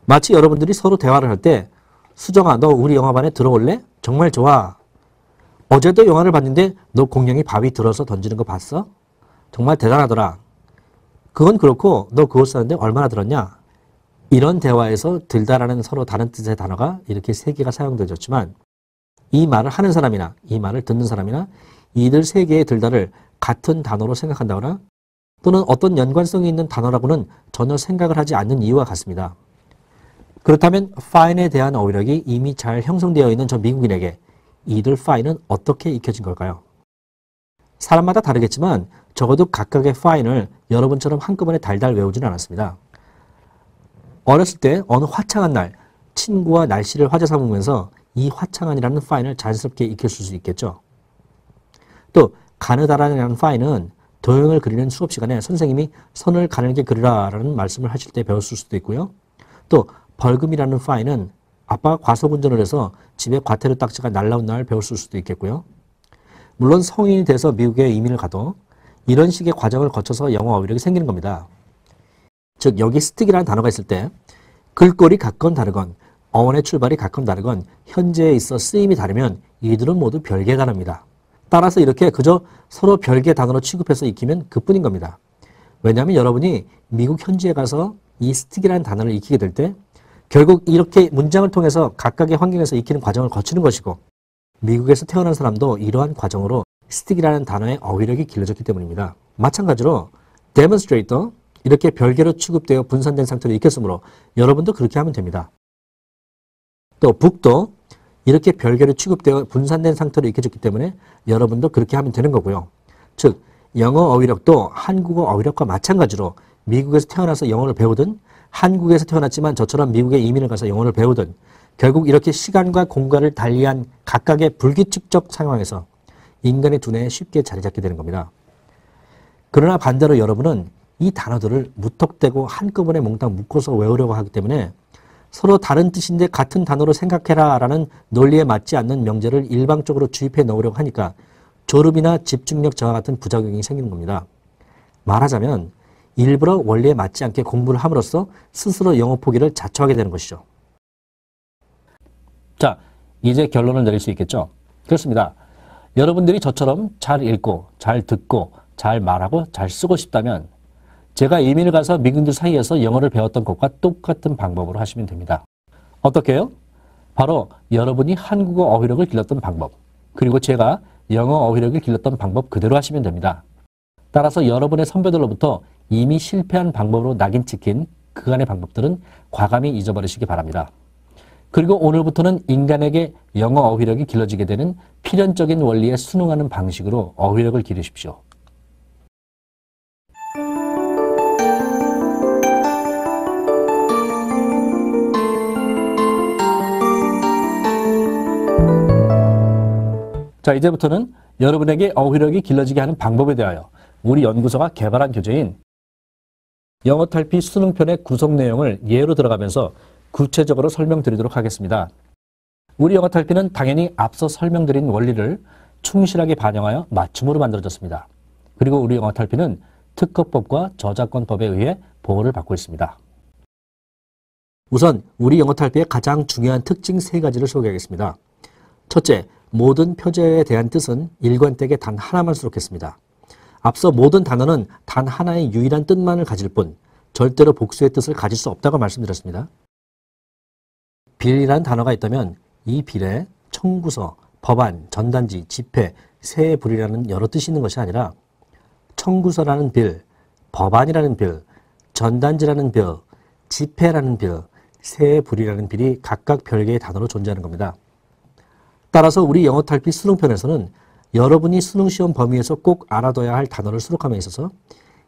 마치 여러분들이 서로 대화를 할 때 수정아, 너 우리 영화반에 들어올래? 정말 좋아. 어제도 영화를 봤는데 너 공룡이 바위 들어서 던지는 거 봤어? 정말 대단하더라. 그건 그렇고 너 그거 썼는데 얼마나 들었냐? 이런 대화에서 들다라는 서로 다른 뜻의 단어가 이렇게 3개가 사용되었지만 이 말을 하는 사람이나 이 말을 듣는 사람이나 이들 3개의 들다를 같은 단어로 생각한다거나 또는 어떤 연관성이 있는 단어라고는 전혀 생각을 하지 않는 이유와 같습니다. 그렇다면 fine에 대한 어휘력이 이미 잘 형성되어 있는 저 미국인에게 이들 fine은 어떻게 익혀진 걸까요? 사람마다 다르겠지만 적어도 각각의 fine을 여러분처럼 한꺼번에 달달 외우지는 않았습니다. 어렸을 때 어느 화창한 날 친구와 날씨를 화제 삼으면서 이 화창한이라는 fine을 자연스럽게 익혔을 수 있겠죠. 또 가느다란이라는 fine은 도형을 그리는 수업 시간에 선생님이 선을 가늘게 그리라라는 말씀을 하실 때 배웠을 수도 있고요. 또 벌금이라는 fine은 아빠가 과속운전을 해서 집에 과태료 딱지가 날라온 날 배웠을 수도 있겠고요. 물론 성인이 돼서 미국에 이민을 가도 이런 식의 과정을 거쳐서 영어 어휘력이 생기는 겁니다. 즉 여기 스틱이라는 단어가 있을 때 글꼴이 같건 다르건 어원의 출발이 같건 다르건 현재에 있어 쓰임이 다르면 이들은 모두 별개의 단어입니다. 따라서 이렇게 그저 서로 별개의 단어로 취급해서 익히면 그뿐인 겁니다. 왜냐하면 여러분이 미국 현지에 가서 이 스틱이라는 단어를 익히게 될 때 결국 이렇게 문장을 통해서 각각의 환경에서 익히는 과정을 거치는 것이고 미국에서 태어난 사람도 이러한 과정으로 스틱이라는 단어의 어휘력이 길러졌기 때문입니다. 마찬가지로 demonstrator 이렇게 별개로 취급되어 분산된 상태로 익혔으므로 여러분도 그렇게 하면 됩니다. 또 book도 이렇게 별개로 취급되어 분산된 상태로 익혀졌기 때문에 여러분도 그렇게 하면 되는 거고요. 즉 영어 어휘력도 한국어 어휘력과 마찬가지로 미국에서 태어나서 영어를 배우든 한국에서 태어났지만 저처럼 미국에 이민을 가서 영어를 배우든 결국 이렇게 시간과 공간을 달리한 각각의 불규칙적 상황에서 인간의 두뇌에 쉽게 자리 잡게 되는 겁니다. 그러나 반대로 여러분은 이 단어들을 무턱대고 한꺼번에 몽땅 묶어서 외우려고 하기 때문에 서로 다른 뜻인데 같은 단어로 생각해라 라는 논리에 맞지 않는 명제를 일방적으로 주입해 넣으려고 하니까 졸음이나 집중력 저하 같은 부작용이 생기는 겁니다. 말하자면 일부러 원리에 맞지 않게 공부를 함으로써 스스로 영어 포기를 자초하게 되는 것이죠. 자, 이제 결론을 내릴 수 있겠죠? 그렇습니다. 여러분들이 저처럼 잘 읽고 잘 듣고 잘 말하고 잘 쓰고 싶다면 제가 이민을 가서 미국인들 사이에서 영어를 배웠던 것과 똑같은 방법으로 하시면 됩니다. 어떻게 해요? 바로 여러분이 한국어 어휘력을 길렀던 방법, 그리고 제가 영어 어휘력을 길렀던 방법 그대로 하시면 됩니다. 따라서 여러분의 선배들로부터 이미 실패한 방법으로 낙인 찍힌 그간의 방법들은 과감히 잊어버리시기 바랍니다. 그리고 오늘부터는 인간에게 영어 어휘력이 길러지게 되는 필연적인 원리에 순응하는 방식으로 어휘력을 기르십시오. 자, 이제부터는 여러분에게 어휘력이 길러지게 하는 방법에 대하여 우리 연구소가 개발한 교재인 영어 탈피 수능편의 구성 내용을 예로 들어가면서 구체적으로 설명드리도록 하겠습니다. 우리 영어 탈피는 당연히 앞서 설명드린 원리를 충실하게 반영하여 맞춤으로 만들어졌습니다. 그리고 우리 영어 탈피는 특허법과 저작권법에 의해 보호를 받고 있습니다. 우선 우리 영어 탈피의 가장 중요한 특징 3가지를 소개하겠습니다. 첫째, 모든 표제에 대한 뜻은 일관되게 단 하나만 수록했습니다. 앞서 모든 단어는 단 하나의 유일한 뜻만을 가질 뿐 절대로 복수의 뜻을 가질 수 없다고 말씀드렸습니다. 빌이라는 단어가 있다면 이 빌에 청구서, 법안, 전단지, 집회, 세의 불이라는 여러 뜻이 있는 것이 아니라 청구서라는 빌, 법안이라는 빌, 전단지라는 빌, 집회라는 빌, 세의 불이라는 빌이 각각 별개의 단어로 존재하는 겁니다. 따라서 우리 영어 탈피 수능편에서는 여러분이 수능시험 범위에서 꼭 알아둬야 할 단어를 수록함에 있어서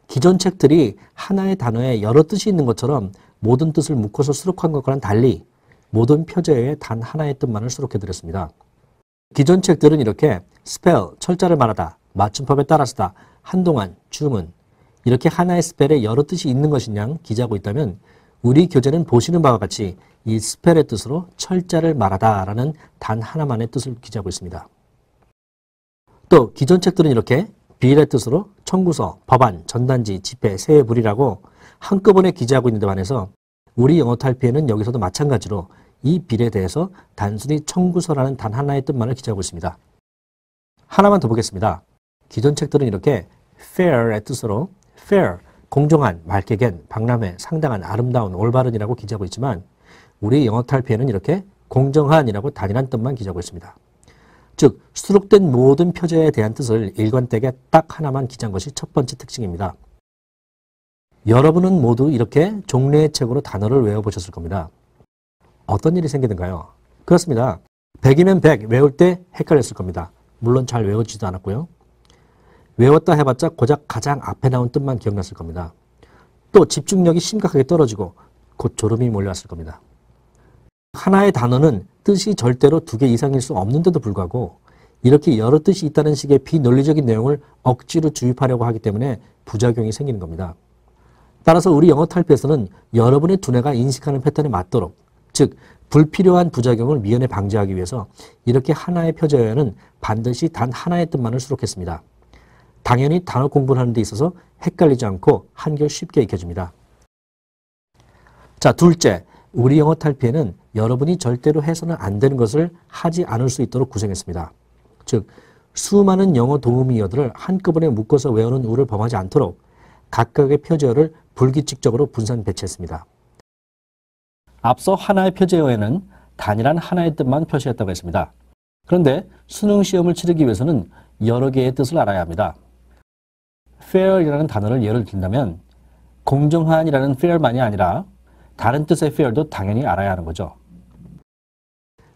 기존 책들이 하나의 단어에 여러 뜻이 있는 것처럼 모든 뜻을 묶어서 수록한 것과는 달리 모든 표제의 단 하나의 뜻만을 수록해드렸습니다. 기존 책들은 이렇게 스펠, 철자를 말하다, 맞춤법에 따라서다, 한동안, 주문 이렇게 하나의 스펠에 여러 뜻이 있는 것인 양 기재하고 있다면 우리 교재는 보시는 바와 같이 이 스펠의 뜻으로 철자를 말하다 라는 단 하나만의 뜻을 기재하고 있습니다. 또 기존 책들은 이렇게 빌의 뜻으로 청구서, 법안, 전단지, 집회, 세부리라고 한꺼번에 기재하고 있는 데 반해서 우리 영어 탈피에는 여기서도 마찬가지로 이 빌에 대해서 단순히 청구서라는 단 하나의 뜻만을 기재하고 있습니다. 하나만 더 보겠습니다. 기존 책들은 이렇게 fair의 뜻으로 fair, 공정한, 맑게 갠, 박람회, 상당한, 아름다운, 올바른이라고 기재하고 있지만 우리 영어 탈피에는 이렇게 공정한이라고 단일한 뜻만 기재하고 있습니다. 즉 수록된 모든 표제에 대한 뜻을 일관되게 딱 하나만 기재한 것이 첫 번째 특징입니다. 여러분은 모두 이렇게 종례의 책으로 단어를 외워보셨을 겁니다. 어떤 일이 생기는가요? 그렇습니다. 100이면 100 외울 때 헷갈렸을 겁니다. 물론 잘 외워지지도 않았고요. 외웠다 해봤자 고작 가장 앞에 나온 뜻만 기억났을 겁니다. 또 집중력이 심각하게 떨어지고 곧 졸음이 몰려왔을 겁니다. 하나의 단어는 뜻이 절대로 2개 이상일 수 없는데도 불구하고 이렇게 여러 뜻이 있다는 식의 비논리적인 내용을 억지로 주입하려고 하기 때문에 부작용이 생기는 겁니다. 따라서 우리 영어 탈피에서는 여러분의 두뇌가 인식하는 패턴에 맞도록, 즉 불필요한 부작용을 미연에 방지하기 위해서 이렇게 하나의 표제어에는 반드시 단 하나의 뜻만을 수록했습니다. 당연히 단어 공부를 하는 데 있어서 헷갈리지 않고 한결 쉽게 익혀집니다. 자, 둘째, 우리 영어 탈피에는 여러분이 절대로 해서는 안 되는 것을 하지 않을 수 있도록 구성했습니다. 즉, 수많은 영어 도우미어들을 한꺼번에 묶어서 외우는 우를 범하지 않도록 각각의 표제어를 불규칙적으로 분산 배치했습니다. 앞서 하나의 표제어에는 단일한 하나의 뜻만 표시했다고 했습니다. 그런데 수능 시험을 치르기 위해서는 여러 개의 뜻을 알아야 합니다. fair이라는 단어를 예를 든다면 공정한이라는 fair만이 아니라 다른 뜻의 fair도 당연히 알아야 하는 거죠.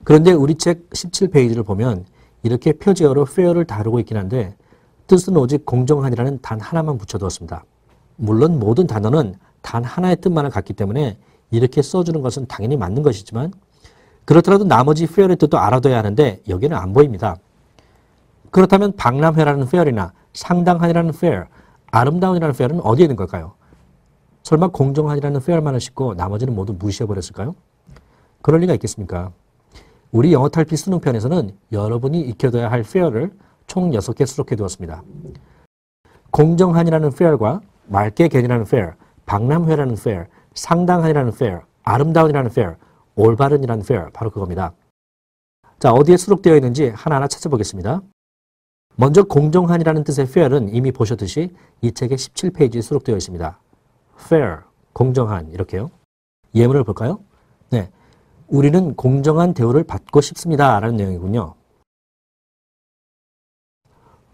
그런데 우리 책 17페이지를 보면 이렇게 표제어로 fair를 다루고 있긴 한데 뜻은 오직 공정한이라는 단 하나만 붙여두었습니다. 물론 모든 단어는 단 하나의 뜻만을 갖기 때문에 이렇게 써주는 것은 당연히 맞는 것이지만 그렇더라도 나머지 fair의 뜻도 알아둬야 하는데 여기는 안 보입니다. 그렇다면 박람회라는 fair이나 상당한이라는 fair, 아름다운이라는 fair은 어디에 있는 걸까요? 설마 공정한이라는 fair만을 싣고 나머지는 모두 무시해버렸을까요? 그럴 리가 있겠습니까? 우리 영어 탈피 수능편에서는 여러분이 익혀둬야 할 fair를 총 6개 수록해 두었습니다. 공정한이라는 fair과 맑게 갠이라는 fair, 박람회라는 fair, 상당한이라는 fair, 아름다운이라는 fair, 올바른이라는 fair, 바로 그겁니다. 자, 어디에 수록되어 있는지 하나하나 찾아보겠습니다. 먼저 공정한이라는 뜻의 fair은 이미 보셨듯이 이 책의 17페이지에 수록되어 있습니다. fair, 공정한 이렇게요. 예문을 볼까요? 네, 우리는 공정한 대우를 받고 싶습니다 라는 내용이군요.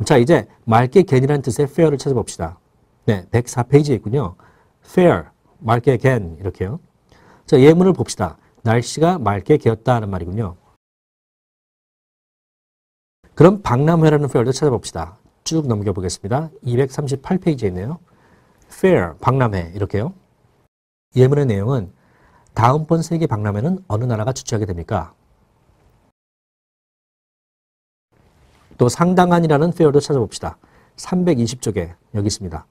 자, 이제 맑게 갠이라는 뜻의 fair를 찾아봅시다. 네, 104페이지에 있군요. fair, 맑게 갠 이렇게요. 자, 예문을 봅시다. 날씨가 맑게 개었다는 말이군요. 그럼 박람회라는 fair도 찾아봅시다. 쭉 넘겨보겠습니다. 238페이지에 있네요. fair, 박람회 이렇게요. 예문의 내용은 다음번 세계 박람회는 어느 나라가 주최하게 됩니까? 또 상당한이라는 fair도 찾아봅시다. 320쪽에 여기 있습니다.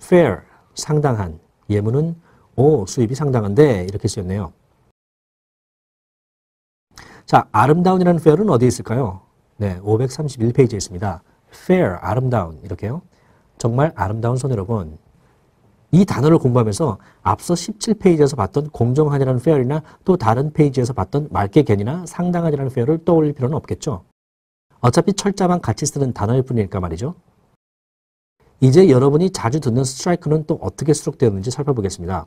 fair, 상당한. 예문은 수입이 상당한데 이렇게 쓰였네요. 자, 아름다운이라는 fair은 어디에 있을까요? 네, 531페이지에 있습니다. fair, 아름다운 이렇게요. 정말 아름다운 손이로군. 이 단어를 공부하면서 앞서 17페이지에서 봤던 공정한이라는 fair이나 또 다른 페이지에서 봤던 맑게 갠이나 상당한이라는 fair를 떠올릴 필요는 없겠죠. 어차피 철자만 같이 쓰는 단어일 뿐이니까 말이죠. 이제 여러분이 자주 듣는 스트라이크는 또 어떻게 수록되었는지 살펴보겠습니다.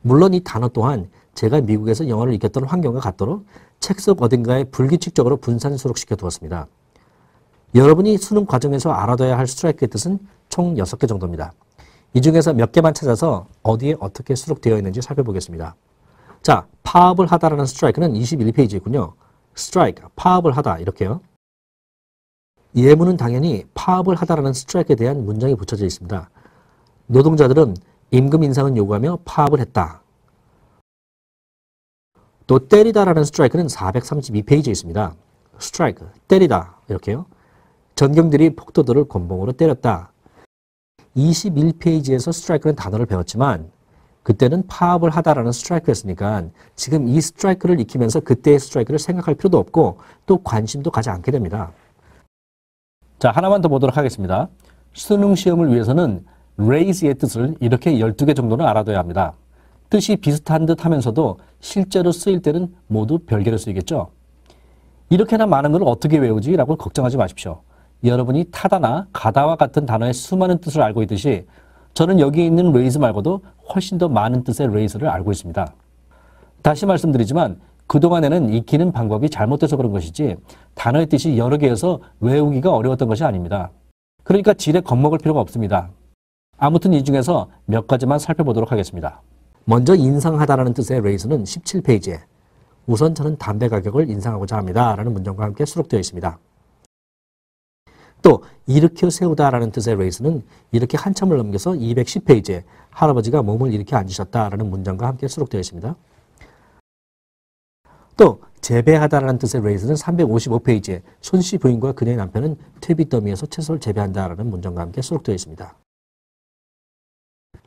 물론 이 단어 또한 제가 미국에서 영어를 익혔던 환경과 같도록 책 속 어딘가에 불규칙적으로 분산 수록시켜 두었습니다. 여러분이 수능 과정에서 알아둬야 할 스트라이크의 뜻은 총 6개 정도입니다. 이 중에서 몇 개만 찾아서 어디에 어떻게 수록되어 있는지 살펴보겠습니다. 자, 파업을 하다라는 스트라이크는 21페이지이군요. 스트라이크, 파업을 하다 이렇게요. 예문은 당연히 파업을 하다라는 스트라이크에 대한 문장이 붙여져 있습니다. 노동자들은 임금 인상을 요구하며 파업을 했다. 또 때리다라는 스트라이크는 432페이지에 있습니다. 스트라이크, 때리다 이렇게요. 전경들이 폭도들을 곤봉으로 때렸다. 21페이지에서 스트라이크는 단어를 배웠지만 그때는 파업을 하다라는 스트라이크였으니까 지금 이 스트라이크를 익히면서 그때의 스트라이크를 생각할 필요도 없고 또 관심도 가지 않게 됩니다. 자, 하나만 더 보도록 하겠습니다. 수능 시험을 위해서는 raise의 뜻을 이렇게 12개 정도는 알아둬야 합니다. 뜻이 비슷한 듯 하면서도 실제로 쓰일 때는 모두 별개로 쓰이겠죠. 이렇게나 많은 걸 어떻게 외우지? 라고 걱정하지 마십시오. 여러분이 타다나 가다와 같은 단어의 수많은 뜻을 알고 있듯이 저는 여기 있는 raise 말고도 훨씬 더 많은 뜻의 raise를 알고 있습니다. 다시 말씀드리지만 그동안에는 익히는 방법이 잘못돼서 그런 것이지 단어의 뜻이 여러 개여서 외우기가 어려웠던 것이 아닙니다. 그러니까 지레 겁먹을 필요가 없습니다. 아무튼 이 중에서 몇 가지만 살펴보도록 하겠습니다. 먼저 인상하다라는 뜻의 raise는 17페이지에 우선 저는 담배 가격을 인상하고자 합니다 라는 문장과 함께 수록되어 있습니다. 또 일으켜 세우다라는 뜻의 raise는 이렇게 한참을 넘겨서 210페이지에 할아버지가 몸을 일으켜 앉으셨다라는 문장과 함께 수록되어 있습니다. 또 재배하다라는 뜻의 raise는 355페이지에 손씨 부인과 그녀의 남편은 퇴비더미에서 채소를 재배한다라는 문장과 함께 수록되어 있습니다.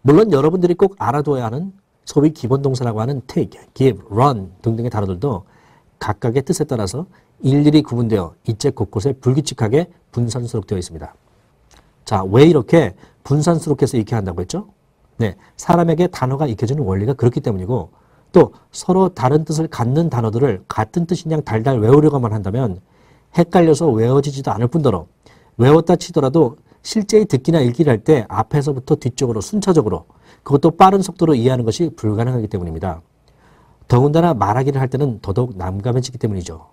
물론 여러분들이 꼭 알아둬야 하는 소위 기본 동사라고 하는 take, give, run 등등의 단어들도 각각의 뜻에 따라서 일일이 구분되어 이책 곳곳에 불규칙하게 분산 수록되어 있습니다. 자, 왜 이렇게 분산 수록해서 익혀야 한다고 했죠? 네, 사람에게 단어가 익혀지는 원리가 그렇기 때문이고 또 서로 다른 뜻을 갖는 단어들을 같은 뜻인 양 달달 외우려고만 한다면 헷갈려서 외워지지도 않을 뿐더러 외웠다 치더라도 실제히 듣기나 읽기를 할 때 앞에서부터 뒤쪽으로 순차적으로 그것도 빠른 속도로 이해하는 것이 불가능하기 때문입니다. 더군다나 말하기를 할 때는 더더욱 난감해지기 때문이죠.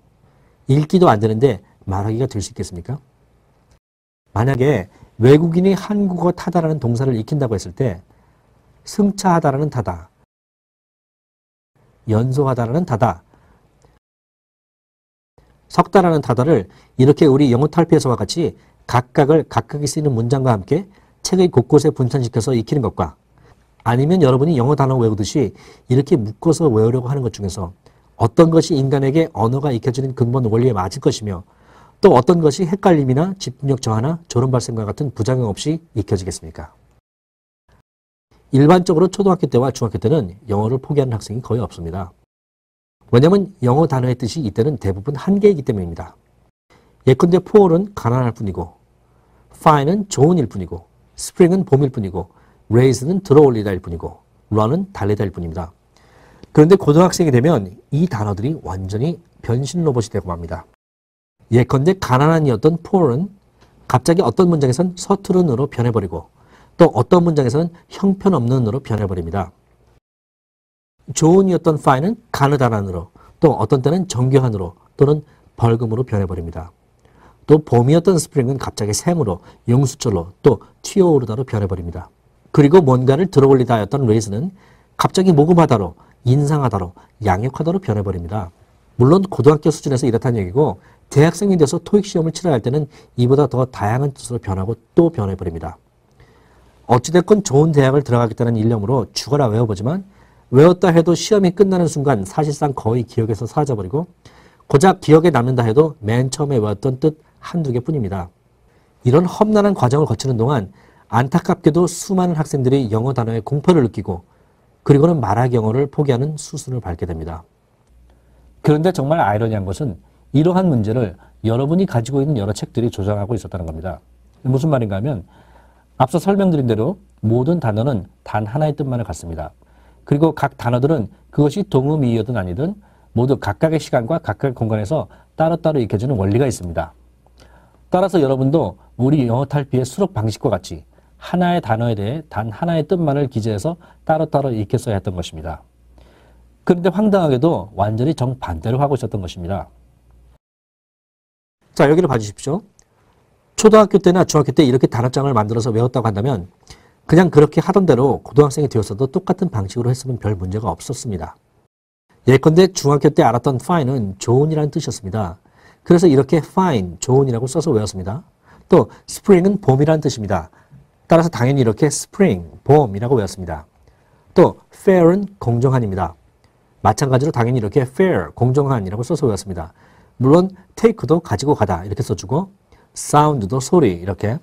읽기도 안 되는데 말하기가 될 수 있겠습니까? 만약에 외국인이 한국어 타다라는 동사를 익힌다고 했을 때 승차하다라는 타다, 연소하다라는 타다, 석다라는 타다를 이렇게 우리 영어 탈피에서와 같이 각각이 쓰이는 문장과 함께 책의 곳곳에 분산시켜서 익히는 것과 아니면 여러분이 영어 단어 외우듯이 이렇게 묶어서 외우려고 하는 것 중에서 어떤 것이 인간에게 언어가 익혀지는 근본 원리에 맞을 것이며 또 어떤 것이 헷갈림이나 집중력 저하나 졸음 발생과 같은 부작용 없이 익혀지겠습니까? 일반적으로 초등학교 때와 중학교 때는 영어를 포기하는 학생이 거의 없습니다. 왜냐하면 영어 단어의 뜻이 이때는 대부분 한계이기 때문입니다. 예컨대 poor은 가난할 뿐이고 fine은 좋은 일 뿐이고 spring은 봄일 뿐이고 raise는 들어올리다일 뿐이고 run은 달리다일 뿐입니다. 그런데 고등학생이 되면 이 단어들이 완전히 변신 로봇이 되고 맙니다. 예컨대 가난한이었던 poor은 갑자기 어떤 문장에선 서투른으로 변해버리고 또 어떤 문장에서는 형편없는으로 변해버립니다. 좋은이었던 fine은 가느다란으로 또 어떤 때는 정교한으로 또는 벌금으로 변해버립니다. 또 봄이었던 spring은 갑자기 샘으로 용수철로 또 튀어오르다로 변해버립니다. 그리고 뭔가를 들어올리다였던 raise는 갑자기 모금하다로 인상하다로 양육하다로 변해버립니다. 물론 고등학교 수준에서 이렇다는 얘기고 대학생이 돼서 토익 시험을 치러야 할 때는 이보다 더 다양한 뜻으로 변하고 또 변해버립니다. 어찌됐건 좋은 대학을 들어가겠다는 일념으로 죽어라 외워보지만 외웠다 해도 시험이 끝나는 순간 사실상 거의 기억에서 사라져버리고 고작 기억에 남는다 해도 맨 처음에 외웠던 뜻 한두 개뿐입니다. 이런 험난한 과정을 거치는 동안 안타깝게도 수많은 학생들이 영어 단어에 공포를 느끼고 그리고는 말하기 영어를 포기하는 수순을 밟게 됩니다. 그런데 정말 아이러니한 것은 이러한 문제를 여러분이 가지고 있는 여러 책들이 조장하고 있었다는 겁니다. 무슨 말인가 하면 앞서 설명드린 대로 모든 단어는 단 하나의 뜻만을 갖습니다. 그리고 각 단어들은 그것이 동음이어든 아니든 모두 각각의 시간과 각각의 공간에서 따로따로 익혀지는 원리가 있습니다. 따라서 여러분도 우리 영어 탈피의 수록 방식과 같이 하나의 단어에 대해 단 하나의 뜻만을 기재해서 따로따로 익혔어야 했던 것입니다. 그런데 황당하게도 완전히 정반대로 하고 있었던 것입니다. 자, 여기를 봐주십시오. 초등학교 때나 중학교 때 이렇게 단어장을 만들어서 외웠다고 한다면 그냥 그렇게 하던 대로 고등학생이 되었어도 똑같은 방식으로 했으면 별 문제가 없었습니다. 예컨대 중학교 때 알았던 fine은 좋은이라는 뜻이었습니다. 그래서 이렇게 fine, 좋은이라고 써서 외웠습니다. 또 spring은 봄이라는 뜻입니다. 따라서 당연히 이렇게 spring, 봄이라고 외웠습니다. 또 fair은 공정한입니다. 마찬가지로 당연히 이렇게 fair, 공정한이라고 써서 외웠습니다. 물론 take도 가지고 가다 이렇게 써주고 sound도 소리 이렇게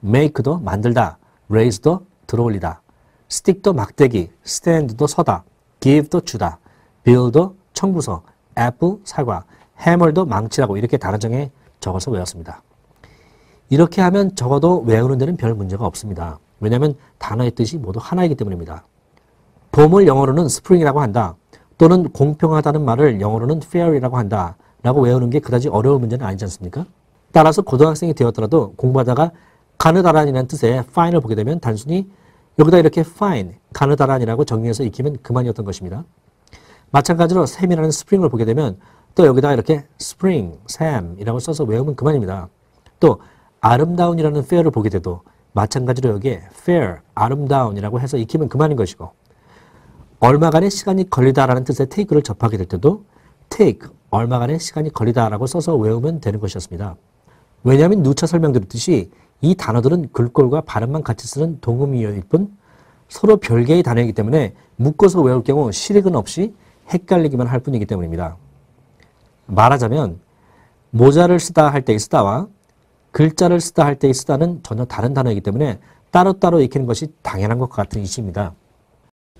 make도 만들다, raise도 들어올리다, stick도 막대기, stand도 서다, give도 주다, build도 청구서, apple 사과, hammer도 망치라고 이렇게 단어정에 적어서 외웠습니다. 이렇게 하면 적어도 외우는 데는 별 문제가 없습니다. 왜냐하면 단어의 뜻이 모두 하나이기 때문입니다. 봄을 영어로는 spring이라고 한다. 또는 공평하다는 말을 영어로는 fair이라고 한다. 라고 외우는 게 그다지 어려운 문제는 아니지 않습니까? 따라서 고등학생이 되었더라도 공부하다가 가느다란이라는 뜻의 fine을 보게 되면 단순히 여기다 이렇게 fine, 가느다란이라고 정리해서 익히면 그만이었던 것입니다. 마찬가지로 샘이라는 spring을 보게 되면 또 여기다 이렇게 spring, 샘이라고 써서 외우면 그만입니다. 또 아름다운이라는 fair를 보게 돼도 마찬가지로 여기에 fair, 아름다운이라고 해서 익히면 그만인 것이고 얼마간의 시간이 걸리다라는 뜻의 take를 접하게 될 때도 take, 얼마간의 시간이 걸리다라고 써서 외우면 되는 것이었습니다. 왜냐하면 누차 설명드렸듯이 이 단어들은 글꼴과 발음만 같이 쓰는 동음이어일 뿐 서로 별개의 단어이기 때문에 묶어서 외울 경우 실익은 없이 헷갈리기만 할 뿐이기 때문입니다. 말하자면 모자를 쓰다 할 때의 쓰다와 글자를 쓰다 할 때의 쓰다는 전혀 다른 단어이기 때문에 따로따로 익히는 것이 당연한 것과 같은 이치입니다.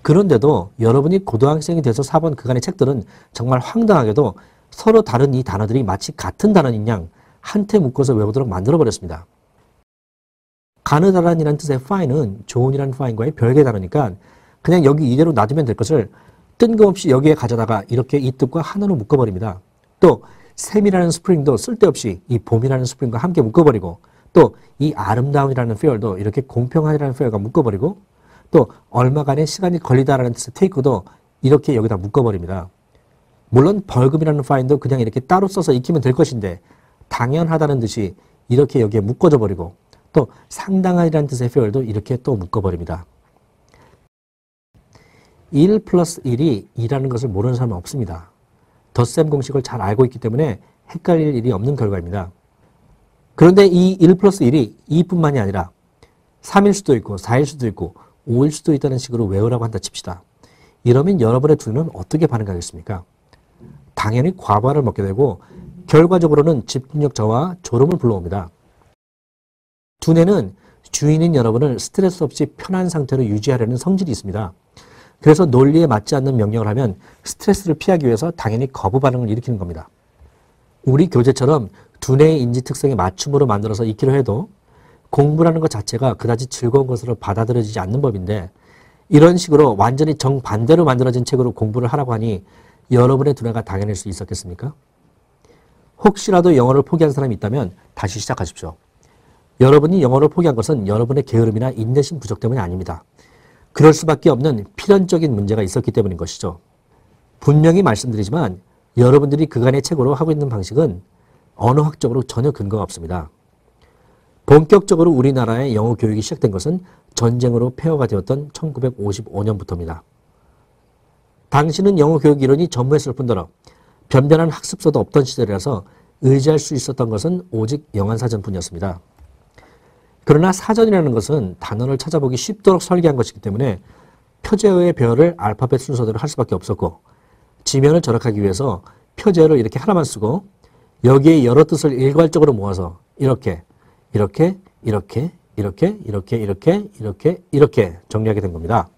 그런데도 여러분이 고등학생이 돼서 사본 그간의 책들은 정말 황당하게도 서로 다른 이 단어들이 마치 같은 단어인 양 한테 묶어서 외우도록 만들어버렸습니다. 가느다란이라는 뜻의 fine은 좋은이라는 fine과의 별개 단어니까 그냥 여기 이대로 놔두면 될 것을 뜬금없이 여기에 가져다가 이렇게 이 뜻과 하나로 묶어버립니다. 또 샘이라는 spring도 쓸데없이 이 봄이라는 spring과 함께 묶어버리고 또 이 아름다운이라는 fair도 이렇게 공평한이라는 fair과 묶어버리고 또 얼마간의 시간이 걸리다라는 뜻의 take도 이렇게 여기다 묶어버립니다. 물론 벌금이라는 fine도 그냥 이렇게 따로 써서 익히면 될 것인데 당연하다는 듯이 이렇게 여기에 묶어져 버리고 또 상당한이라는 뜻의 fair도 이렇게 또 묶어버립니다. 1 플러스 1이 2라는 것을 모르는 사람은 없습니다. 덧셈 공식을 잘 알고 있기 때문에 헷갈릴 일이 없는 결과입니다. 그런데 이 1 플러스 1이 2뿐만이 아니라 3일 수도 있고 4일 수도 있고 5일 수도 있다는 식으로 외우라고 한다 칩시다. 이러면 여러분의 두뇌는 어떻게 반응하겠습니까? 당연히 과부하를 먹게 되고 결과적으로는 집중력 저하, 졸음을 불러옵니다. 두뇌는 주인인 여러분을 스트레스 없이 편한 상태로 유지하려는 성질이 있습니다. 그래서 논리에 맞지 않는 명령을 하면 스트레스를 피하기 위해서 당연히 거부 반응을 일으키는 겁니다. 우리 교재처럼 두뇌의 인지 특성에 맞춤으로 만들어서 익히려 해도 공부라는 것 자체가 그다지 즐거운 것으로 받아들여지지 않는 법인데 이런 식으로 완전히 정반대로 만들어진 책으로 공부를 하라고 하니 여러분의 두뇌가 당연할 수 있었겠습니까? 혹시라도 영어를 포기한 사람이 있다면 다시 시작하십시오. 여러분이 영어를 포기한 것은 여러분의 게으름이나 인내심 부족 때문이 아닙니다. 그럴 수밖에 없는 필연적인 문제가 있었기 때문인 것이죠. 분명히 말씀드리지만 여러분들이 그간의 책으로 하고 있는 방식은 언어학적으로 전혀 근거가 없습니다. 본격적으로 우리나라의 영어 교육이 시작된 것은 전쟁으로 폐허가 되었던 1955년부터입니다. 당시는 영어 교육 이론이 전무했을 뿐더러 변변한 학습서도 없던 시절이라서 의지할 수 있었던 것은 오직 영안사전뿐이었습니다. 그러나 사전이라는 것은 단어를 찾아보기 쉽도록 설계한 것이기 때문에 표제어의 배열을 알파벳 순서대로 할 수밖에 없었고 지면을 절약하기 위해서 표제어를 이렇게 하나만 쓰고 여기에 여러 뜻을 일괄적으로 모아서 이렇게 정리하게 된 겁니다.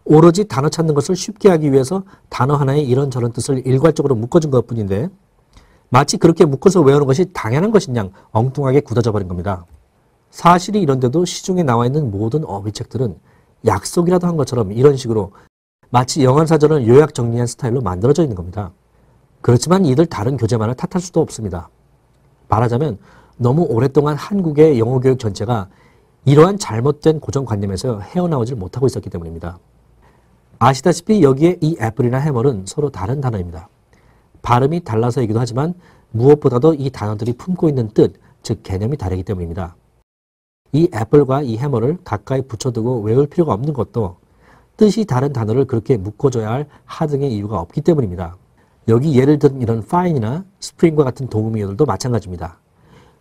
오로지 단어 찾는 것을 쉽게 하기 위해서 단어 하나에 이런저런 뜻을 일괄적으로 묶어준 것뿐인데 마치 그렇게 묶어서 외우는 것이 당연한 것인 양 엉뚱하게 굳어져 버린 겁니다. 사실이 이런데도 시중에 나와 있는 모든 어휘책들은 약속이라도 한 것처럼 이런 식으로 마치 영안사전을 요약 정리한 스타일로 만들어져 있는 겁니다. 그렇지만 이들 다른 교재만을 탓할 수도 없습니다. 말하자면 너무 오랫동안 한국의 영어 교육 전체가 이러한 잘못된 고정관념에서 헤어나오질 못하고 있었기 때문입니다. 아시다시피 여기에 이 애플이나 해머는 서로 다른 단어입니다. 발음이 달라서이기도 하지만 무엇보다도 이 단어들이 품고 있는 뜻, 즉 개념이 다르기 때문입니다. 이 애플과 이 해머를 가까이 붙여두고 외울 필요가 없는 것도 뜻이 다른 단어를 그렇게 묶어줘야 할 하등의 이유가 없기 때문입니다. 여기 예를 든 이런 fine이나 spring과 같은 동음이어들도 마찬가지입니다.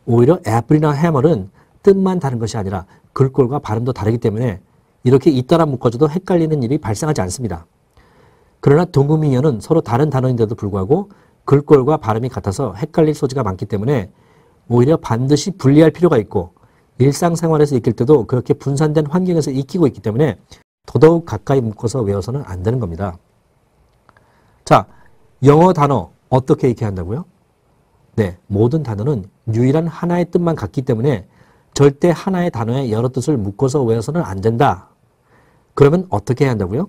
오히려 애플이나 해머는 뜻만 다른 것이 아니라 글꼴과 발음도 다르기 때문에 이렇게 잇따라 묶어줘도 헷갈리는 일이 발생하지 않습니다. 그러나 동음이어는 서로 다른 단어인데도 불구하고 글꼴과 발음이 같아서 헷갈릴 소지가 많기 때문에 오히려 반드시 분리할 필요가 있고 일상생활에서 익힐 때도 그렇게 분산된 환경에서 익히고 있기 때문에 더더욱 가까이 묶어서 외워서는 안 되는 겁니다. 자, 영어 단어 어떻게 익혀야 한다고요? 네, 모든 단어는 유일한 하나의 뜻만 같기 때문에 절대 하나의 단어에 여러 뜻을 묶어서 외워서는 안 된다. 그러면 어떻게 해야 한다고요?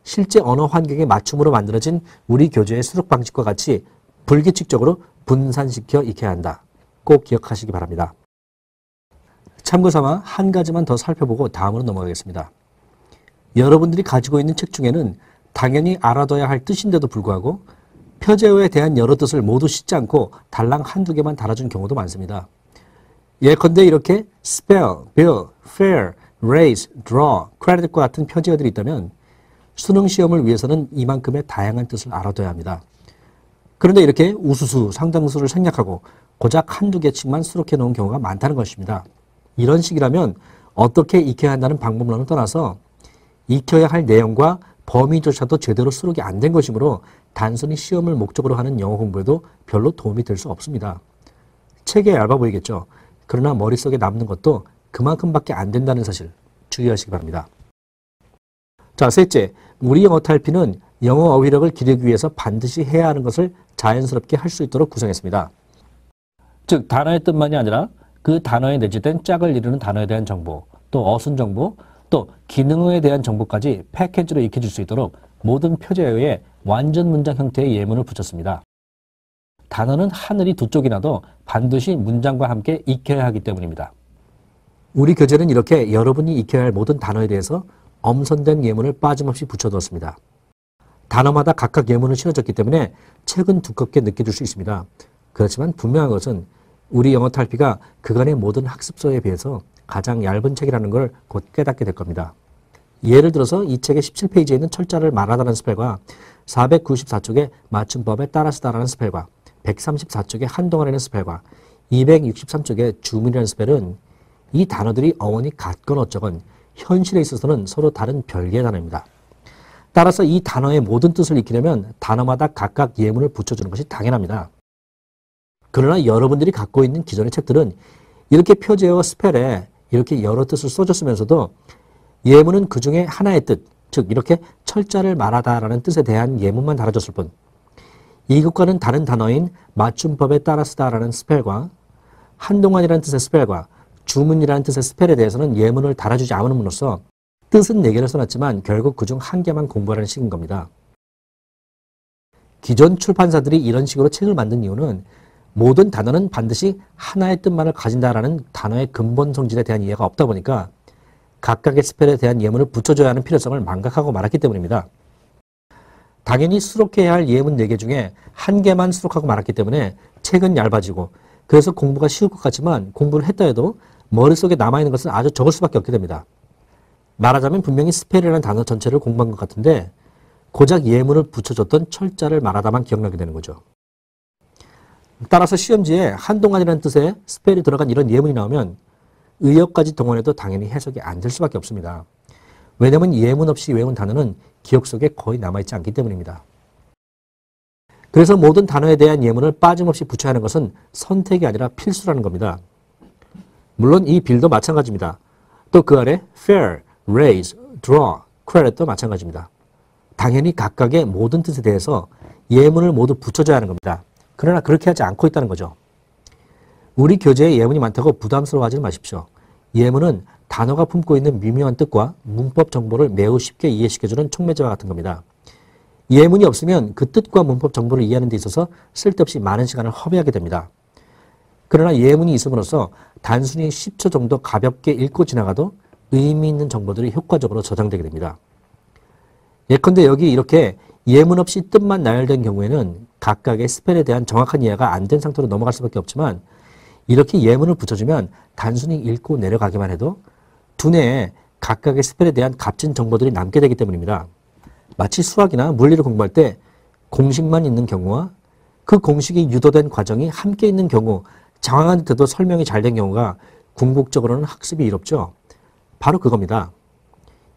실제 언어 환경에 맞춤으로 만들어진 우리 교재의 수록 방식과 같이 불규칙적으로 분산시켜 익혀야 한다. 꼭 기억하시기 바랍니다. 참고삼아 한 가지만 더 살펴보고 다음으로 넘어가겠습니다. 여러분들이 가지고 있는 책 중에는 당연히 알아둬야 할 뜻인데도 불구하고 표제어에 대한 여러 뜻을 모두 씻지 않고 달랑 한두 개만 달아준 경우도 많습니다. 예컨대 이렇게 spell, bill, fair, raise, draw, credit과 같은 표제어들이 있다면 수능 시험을 위해서는 이만큼의 다양한 뜻을 알아둬야 합니다. 그런데 이렇게 우수수, 상당수를 생략하고 고작 한두 개씩만 수록해 놓은 경우가 많다는 것입니다. 이런 식이라면 어떻게 익혀야 한다는 방법론을 떠나서 익혀야 할 내용과 범위조차도 제대로 수록이 안 된 것이므로 단순히 시험을 목적으로 하는 영어 공부에도 별로 도움이 될 수 없습니다. 책에 얇아 보이겠죠. 그러나 머릿속에 남는 것도 그만큼밖에 안 된다는 사실 주의하시기 바랍니다. 자, 셋째, 우리 영어 탈피는 영어 어휘력을 기르기 위해서 반드시 해야 하는 것을 자연스럽게 할 수 있도록 구성했습니다. 즉, 단어의 뜻만이 아니라 그 단어에 내재된 짝을 이루는 단어에 대한 정보, 또 어순 정보, 또 기능어에 대한 정보까지 패키지로 익혀줄 수 있도록 모든 표제어에 완전 문장 형태의 예문을 붙였습니다. 단어는 하늘이 두 쪽이 나도 반드시 문장과 함께 익혀야 하기 때문입니다. 우리 교재는 이렇게 여러분이 익혀야 할 모든 단어에 대해서 엄선된 예문을 빠짐없이 붙여두었습니다. 단어마다 각각 예문을 실어줬기 때문에 책은 두껍게 느껴질 수 있습니다. 그렇지만 분명한 것은 우리 영어 탈피가 그간의 모든 학습서에 비해서 가장 얇은 책이라는 걸 곧 깨닫게 될 겁니다. 예를 들어서 이 책의 17페이지에 있는 철자를 말하다라는 스펠과 494쪽의 맞춤법에 따라서다라는 스펠과 134쪽의 한동안이라는 스펠과 263쪽의 주문이라는 스펠은 이 단어들이 어원이 같건 어쩌건 현실에 있어서는 서로 다른 별개의 단어입니다. 따라서 이 단어의 모든 뜻을 익히려면 단어마다 각각 예문을 붙여주는 것이 당연합니다. 그러나 여러분들이 갖고 있는 기존의 책들은 이렇게 표제어와 스펠에 이렇게 여러 뜻을 써줬으면서도 예문은 그 중에 하나의 뜻, 즉 이렇게 철자를 말하다라는 뜻에 대한 예문만 달아줬을 뿐 이것과는 다른 단어인 맞춤법에 따라서다라는 스펠과 한동안이라는 뜻의 스펠과 주문이라는 뜻의 스펠에 대해서는 예문을 달아주지 않음으로써 뜻은 4개를 써놨지만 결국 그중 한 개만 공부하라는 식인 겁니다. 기존 출판사들이 이런 식으로 책을 만든 이유는 모든 단어는 반드시 하나의 뜻만을 가진다라는 단어의 근본 성질에 대한 이해가 없다 보니까 각각의 스펠에 대한 예문을 붙여줘야 하는 필요성을 망각하고 말았기 때문입니다. 당연히 수록해야 할 예문 4개 중에 한 개만 수록하고 말았기 때문에 책은 얇아지고 그래서 공부가 쉬울 것 같지만 공부를 했다 해도 머릿속에 남아있는 것은 아주 적을 수밖에 없게 됩니다. 말하자면 분명히 스펠이라는 단어 전체를 공부한 것 같은데 고작 예문을 붙여줬던 철자를 말하다만 기억나게 되는 거죠. 따라서 시험지에 한동안이라는 뜻의 스펠이 들어간 이런 예문이 나오면 의역까지 동원해도 당연히 해석이 안 될 수밖에 없습니다. 왜냐하면 예문 없이 외운 단어는 기억 속에 거의 남아있지 않기 때문입니다. 그래서 모든 단어에 대한 예문을 빠짐없이 붙여야 하는 것은 선택이 아니라 필수라는 겁니다. 물론 이 빌도 마찬가지입니다. 또 그 아래 fair, raise, draw, credit도 마찬가지입니다. 당연히 각각의 모든 뜻에 대해서 예문을 모두 붙여줘야 하는 겁니다. 그러나 그렇게 하지 않고 있다는 거죠. 우리 교재에 예문이 많다고 부담스러워하지 마십시오. 예문은 단어가 품고 있는 미묘한 뜻과 문법 정보를 매우 쉽게 이해시켜주는 촉매제와 같은 겁니다. 예문이 없으면 그 뜻과 문법 정보를 이해하는 데 있어서 쓸데없이 많은 시간을 허비하게 됩니다. 그러나 예문이 있음으로써 단순히 10초 정도 가볍게 읽고 지나가도 의미 있는 정보들이 효과적으로 저장되게 됩니다. 예컨대 여기 이렇게 예문 없이 뜻만 나열된 경우에는 각각의 스펠에 대한 정확한 이해가 안 된 상태로 넘어갈 수밖에 없지만 이렇게 예문을 붙여주면 단순히 읽고 내려가기만 해도 두뇌에 각각의 스펠에 대한 값진 정보들이 남게 되기 때문입니다. 마치 수학이나 물리를 공부할 때 공식만 있는 경우와 그 공식이 유도된 과정이 함께 있는 경우 장황한 듯해도 설명이 잘 된 경우가 궁극적으로는 학습이 이롭죠. 바로 그겁니다.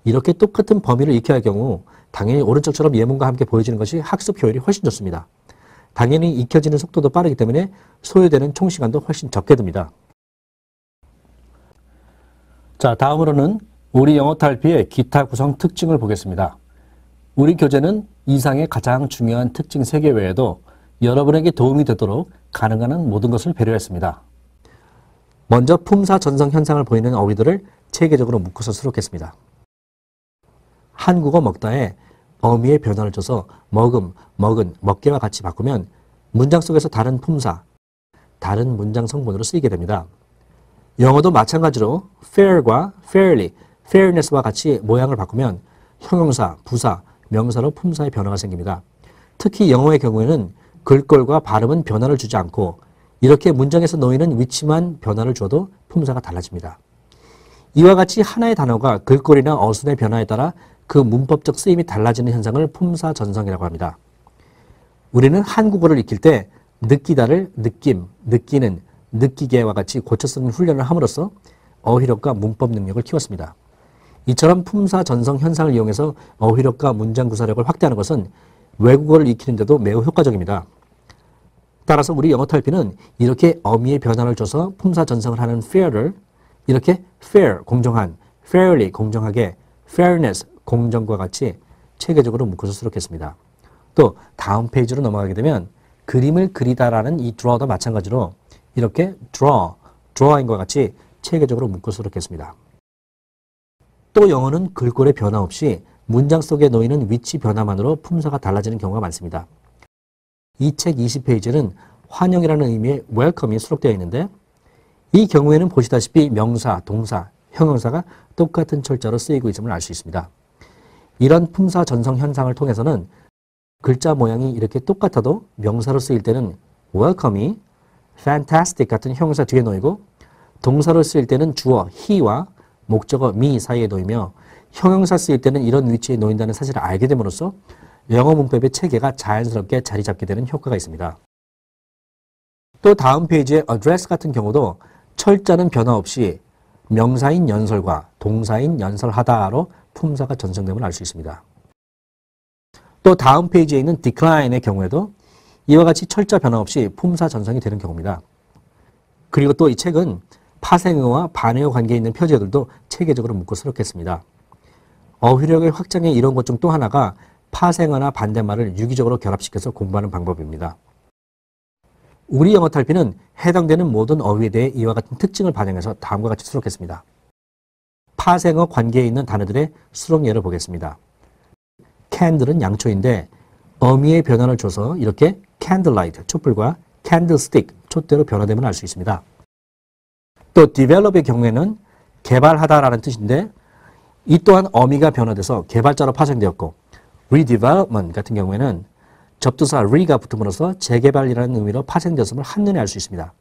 이렇게 똑같은 범위를 익혀야 할 경우 당연히 오른쪽처럼 예문과 함께 보여지는 것이 학습 효율이 훨씬 좋습니다. 당연히 익혀지는 속도도 빠르기 때문에 소요되는 총 시간도 훨씬 적게 듭니다. 자, 다음으로는 우리 영어 탈피의 기타 구성 특징을 보겠습니다. 우리 교재는 이상의 가장 중요한 특징 3개 외에도 여러분에게 도움이 되도록 가능한 한 모든 것을 배려했습니다. 먼저 품사 전성 현상을 보이는 어휘들을 체계적으로 묶어서 수록했습니다. 한국어 먹다에 어미의 변화를 줘서 먹음, 먹은, 먹게와 같이 바꾸면 문장 속에서 다른 품사, 다른 문장 성분으로 쓰이게 됩니다. 영어도 마찬가지로 fair과 fairly, fairness와 같이 모양을 바꾸면 형용사, 부사, 명사로 품사의 변화가 생깁니다. 특히 영어의 경우에는 글꼴과 발음은 변화를 주지 않고 이렇게 문장에서 놓이는 위치만 변화를 줘도 품사가 달라집니다. 이와 같이 하나의 단어가 글꼴이나 어순의 변화에 따라 그 문법적 쓰임이 달라지는 현상을 품사 전성이라고 합니다. 우리는 한국어를 익힐 때 느끼다를 느낌, 느끼는, 느끼게와 같이 고쳐 쓰는 훈련을 함으로써 어휘력과 문법 능력을 키웠습니다. 이처럼 품사 전성 현상을 이용해서 어휘력과 문장 구사력을 확대하는 것은 외국어를 익히는 데도 매우 효과적입니다. 따라서 우리 영어 탈피는 이렇게 어미의 변화를 줘서 품사 전성을 하는 fair를 이렇게 fair, 공정한, fairly, 공정하게, fairness, 공정과 같이 체계적으로 묶어서 수록했습니다. 또 다음 페이지로 넘어가게 되면 그림을 그리다라는 이 draw도 마찬가지로 이렇게 drawing과 같이 체계적으로 묶어서 수록했습니다. 또 영어는 글꼴의 변화 없이 문장 속에 놓이는 위치 변화만으로 품사가 달라지는 경우가 많습니다. 이 책 20페이지는 환영이라는 의미의 welcome이 수록되어 있는데 이 경우에는 보시다시피 명사, 동사, 형용사가 똑같은 철자로 쓰이고 있음을 알 수 있습니다. 이런 품사 전성 현상을 통해서는 글자 모양이 이렇게 똑같아도 명사로 쓰일 때는 welcome이 fantastic 같은 형용사 뒤에 놓이고 동사로 쓰일 때는 주어 he와 목적어 me 사이에 놓이며 형용사 쓰일 때는 이런 위치에 놓인다는 사실을 알게 됨으로써 영어 문법의 체계가 자연스럽게 자리 잡게 되는 효과가 있습니다. 또 다음 페이지의 address 같은 경우도 철자는 변화 없이 명사인 연설과 동사인 연설하다로 품사가 전성됨을 알 수 있습니다. 또 다음 페이지에 있는 decline의 경우에도 이와 같이 철자 변화 없이 품사 전성이 되는 경우입니다. 그리고 또 이 책은 파생어와 반의어 관계에 있는 표제들도 체계적으로 묶어 수록했습니다. 어휘력의 확장의 이런 것 중 또 하나가 파생어나 반대말을 유기적으로 결합시켜서 공부하는 방법입니다. 우리 영어 탈피는 해당되는 모든 어휘에 대해 이와 같은 특징을 반영해서 다음과 같이 수록했습니다. 파생어 관계에 있는 단어들의 수록 예를 보겠습니다. candle은 양초인데 어미의 변화를 줘서 이렇게 candlelight, 촛불과 candlestick, 촛대로 변화됨을 알 수 있습니다. 또 develop의 경우에는 개발하다라는 뜻인데 이 또한 어미가 변화돼서 개발자로 파생되었고 redevelopment 같은 경우에는 접두사 re가 붙음으로써 재개발이라는 의미로 파생되었음을 한눈에 알 수 있습니다.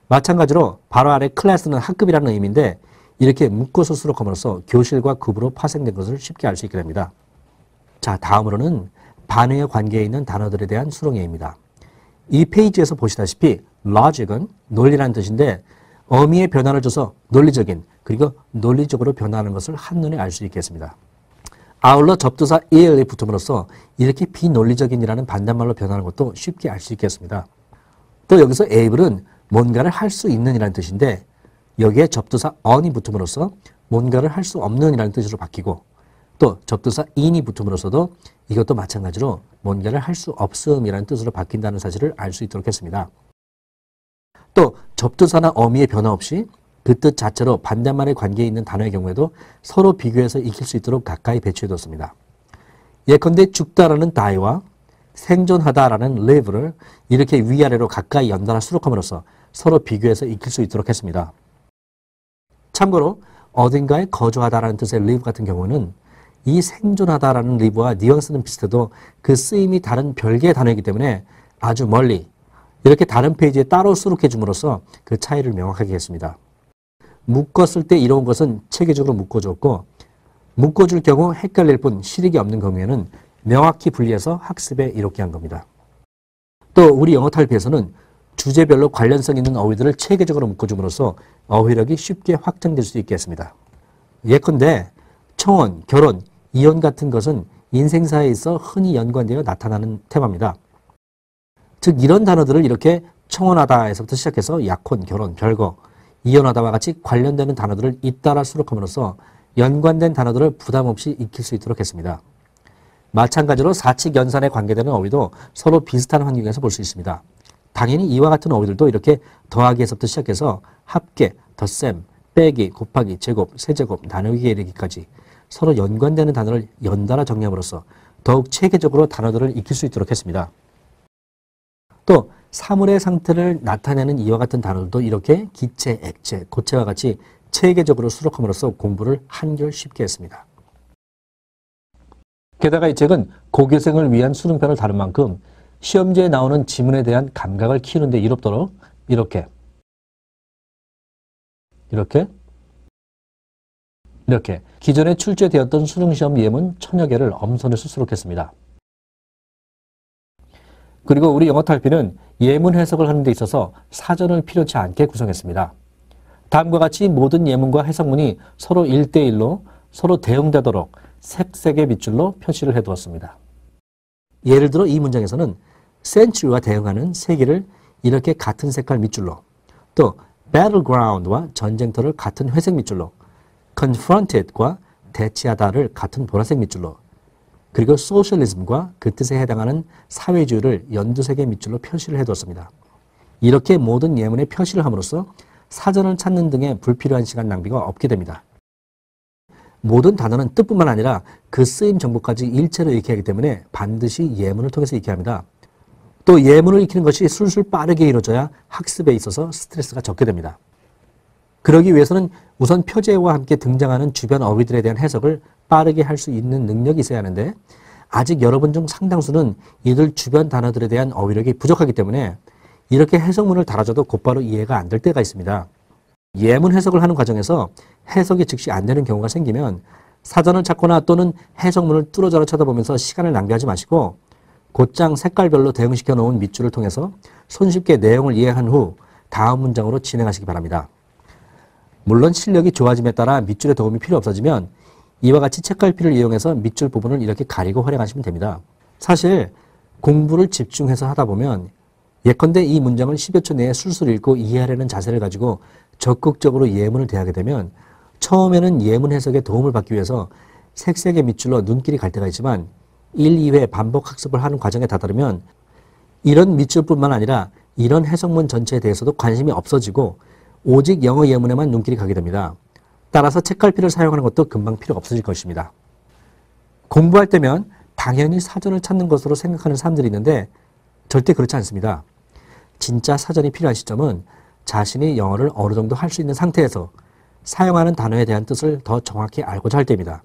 마찬가지로 바로 아래 클래스는 학급이라는 의미인데 이렇게 묶어서 수록함으로써 교실과 급으로 파생된 것을 쉽게 알 수 있게 됩니다. 자, 다음으로는 반의어 관계에 있는 단어들에 대한 수록예입니다. 이 페이지에서 보시다시피 logic은 논리라는 뜻인데 어미의 변화를 줘서 논리적인 그리고 논리적으로 변화하는 것을 한눈에 알 수 있겠습니다. 아울러 접두사 ill이 붙음으로써 이렇게 비논리적인이라는 반대말로 변하는 것도 쉽게 알 수 있겠습니다. 또 여기서 able은 뭔가를 할 수 있는 이라는 뜻인데 여기에 접두사 on이 붙음으로써 뭔가를 할 수 없는 이라는 뜻으로 바뀌고 또 접두사 in이 붙음으로써도 이것도 마찬가지로 뭔가를 할 수 없음이라는 뜻으로 바뀐다는 사실을 알 수 있도록 했습니다. 또 접두사나 어미의 변화 없이 그 뜻 자체로 반대말의 관계에 있는 단어의 경우에도 서로 비교해서 익힐 수 있도록 가까이 배치해뒀습니다. 예컨대 죽다라는 die와 생존하다라는 live를 이렇게 위아래로 가까이 연달아 수록함으로써 서로 비교해서 익힐 수 있도록 했습니다. 참고로 어딘가에 거주하다라는 뜻의 live 같은 경우는 이 생존하다라는 live와 뉘앙스는 비슷해도 그 쓰임이 다른 별개의 단어이기 때문에 아주 멀리 이렇게 다른 페이지에 따로 수록해 줌으로써 그 차이를 명확하게 했습니다. 묶었을 때 이로운 것은 체계적으로 묶어줬고 묶어줄 경우 헷갈릴 뿐 실익이 없는 경우에는 명확히 분리해서 학습에 이롭게 한 겁니다. 또 우리 영어 탈피에서는 주제별로 관련성 있는 어휘들을 체계적으로 묶어줌으로써 어휘력이 쉽게 확장될 수 있게 했습니다. 예컨대 청혼, 결혼, 이혼 같은 것은 인생사에 있어 흔히 연관되어 나타나는 테마입니다. 즉 이런 단어들을 이렇게 청혼하다에서부터 시작해서 약혼, 결혼, 별거, 이혼하다와 같이 관련되는 단어들을 잇따라 수록함으로써 연관된 단어들을 부담 없이 익힐 수 있도록 했습니다. 마찬가지로 사칙 연산에 관계되는 어휘도 서로 비슷한 환경에서 볼 수 있습니다. 당연히 이와 같은 어휘들도 이렇게 더하기에서부터 시작해서 합계, 덧셈, 빼기, 곱하기, 제곱, 세제곱, 나누기에 이르기까지 서로 연관되는 단어를 연달아 정리함으로써 더욱 체계적으로 단어들을 익힐 수 있도록 했습니다. 또 사물의 상태를 나타내는 이와 같은 단어들도 이렇게 기체, 액체, 고체와 같이 체계적으로 수록함으로써 공부를 한결 쉽게 했습니다. 게다가 이 책은 고교생을 위한 수능편을 다룬 만큼 시험지에 나오는 지문에 대한 감각을 키우는 데 이롭도록 이렇게 기존에 출제되었던 수능시험 예문 1000여 개를 엄선해서 수록했습니다. 그리고 우리 영어탈피는 예문 해석을 하는 데 있어서 사전을 필요치 않게 구성했습니다. 다음과 같이 모든 예문과 해석문이 서로 1대1로 서로 대응되도록 색색의 밑줄로 표시를 해두었습니다. 예를 들어 이 문장에서는 century와 대응하는 세기를 이렇게 같은 색깔 밑줄로, 또 battleground와 전쟁터를 같은 회색 밑줄로, confronted과 대치하다를 같은 보라색 밑줄로, 그리고 socialism과 그 뜻에 해당하는 사회주의를 연두색의 밑줄로 표시를 해두었습니다. 이렇게 모든 예문에 표시를 함으로써 사전을 찾는 등의 불필요한 시간 낭비가 없게 됩니다. 모든 단어는 뜻뿐만 아니라 그 쓰임 정보까지 일체로 익혀야 하기 때문에 반드시 예문을 통해서 익혀야 합니다. 또 예문을 익히는 것이 술술 빠르게 이루어져야 학습에 있어서 스트레스가 적게 됩니다. 그러기 위해서는 우선 표제와 함께 등장하는 주변 어휘들에 대한 해석을 빠르게 할 수 있는 능력이 있어야 하는데 아직 여러분 중 상당수는 이들 주변 단어들에 대한 어휘력이 부족하기 때문에 이렇게 해석문을 달아줘도 곧바로 이해가 안 될 때가 있습니다. 예문 해석을 하는 과정에서 해석이 즉시 안 되는 경우가 생기면 사전을 찾거나 또는 해석문을 뚫어져라 쳐다보면서 시간을 낭비하지 마시고 곧장 색깔별로 대응시켜 놓은 밑줄을 통해서 손쉽게 내용을 이해한 후 다음 문장으로 진행하시기 바랍니다. 물론 실력이 좋아짐에 따라 밑줄의 도움이 필요 없어지면 이와 같이 책갈피를 이용해서 밑줄 부분을 이렇게 가리고 활용하시면 됩니다. 사실 공부를 집중해서 하다 보면 예컨대 이 문장을 10여 초 내에 술술 읽고 이해하려는 자세를 가지고 적극적으로 예문을 대하게 되면 처음에는 예문 해석에 도움을 받기 위해서 색색의 밑줄로 눈길이 갈 때가 있지만 1, 2회 반복 학습을 하는 과정에 다다르면 이런 밑줄뿐만 아니라 이런 해석문 전체에 대해서도 관심이 없어지고 오직 영어 예문에만 눈길이 가게 됩니다. 따라서 책갈피를 사용하는 것도 금방 필요가 없어질 것입니다. 공부할 때면 당연히 사전을 찾는 것으로 생각하는 사람들이 있는데 절대 그렇지 않습니다. 진짜 사전이 필요한 시점은 자신이 영어를 어느 정도 할 수 있는 상태에서 사용하는 단어에 대한 뜻을 더 정확히 알고자 할 때입니다.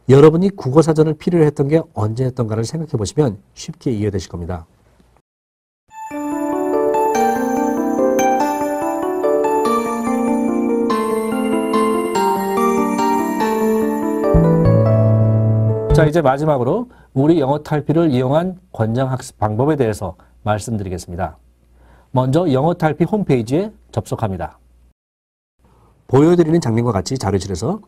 여러분이 국어사전을 필요로 했던 게 언제였던가를 생각해 보시면 쉽게 이해되실 겁니다. 자, 이제 마지막으로 우리 영어 탈피를 이용한 권장 학습 방법에 대해서 말씀드리겠습니다. 먼저 영어 탈피 홈페이지에 접속합니다. 보여드리는 장면과 같이 자료실에서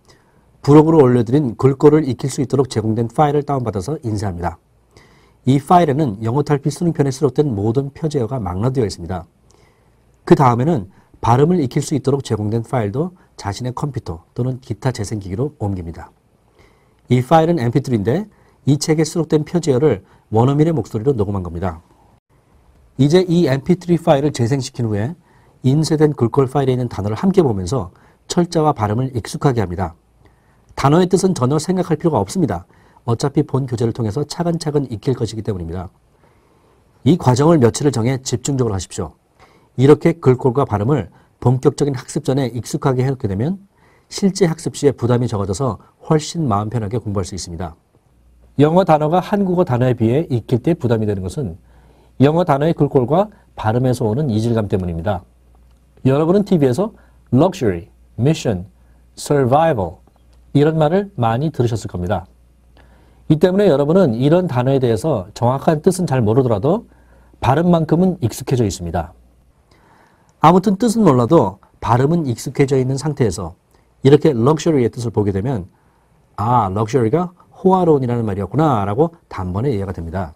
블로그로 올려드린 글꼴을 익힐 수 있도록 제공된 파일을 다운받아서 인쇄합니다. 이 파일에는 영어 탈피 수능편에 수록된 모든 표제어가 망라되어 있습니다. 그 다음에는 발음을 익힐 수 있도록 제공된 파일도 자신의 컴퓨터 또는 기타 재생기기로 옮깁니다. 이 파일은 mp3인데 이 책에 수록된 표제어를 원어민의 목소리로 녹음한 겁니다. 이제 이 mp3 파일을 재생시킨 후에 인쇄된 글꼴 파일에 있는 단어를 함께 보면서 철자와 발음을 익숙하게 합니다. 단어의 뜻은 전혀 생각할 필요가 없습니다. 어차피 본 교재를 통해서 차근차근 익힐 것이기 때문입니다. 이 과정을 며칠을 정해 집중적으로 하십시오. 이렇게 글꼴과 발음을 본격적인 학습 전에 익숙하게 해놓게 되면 실제 학습 시에 부담이 적어져서 훨씬 마음 편하게 공부할 수 있습니다. 영어 단어가 한국어 단어에 비해 익힐 때 부담이 되는 것은 영어 단어의 글꼴과 발음에서 오는 이질감 때문입니다. 여러분은 TV에서 luxury, mission, survival 이런 말을 많이 들으셨을 겁니다. 이 때문에 여러분은 이런 단어에 대해서 정확한 뜻은 잘 모르더라도 발음만큼은 익숙해져 있습니다. 아무튼 뜻은 몰라도 발음은 익숙해져 있는 상태에서 이렇게 luxury의 뜻을 보게 되면 아, luxury가 호화로운이라는 말이었구나 라고 단번에 이해가 됩니다.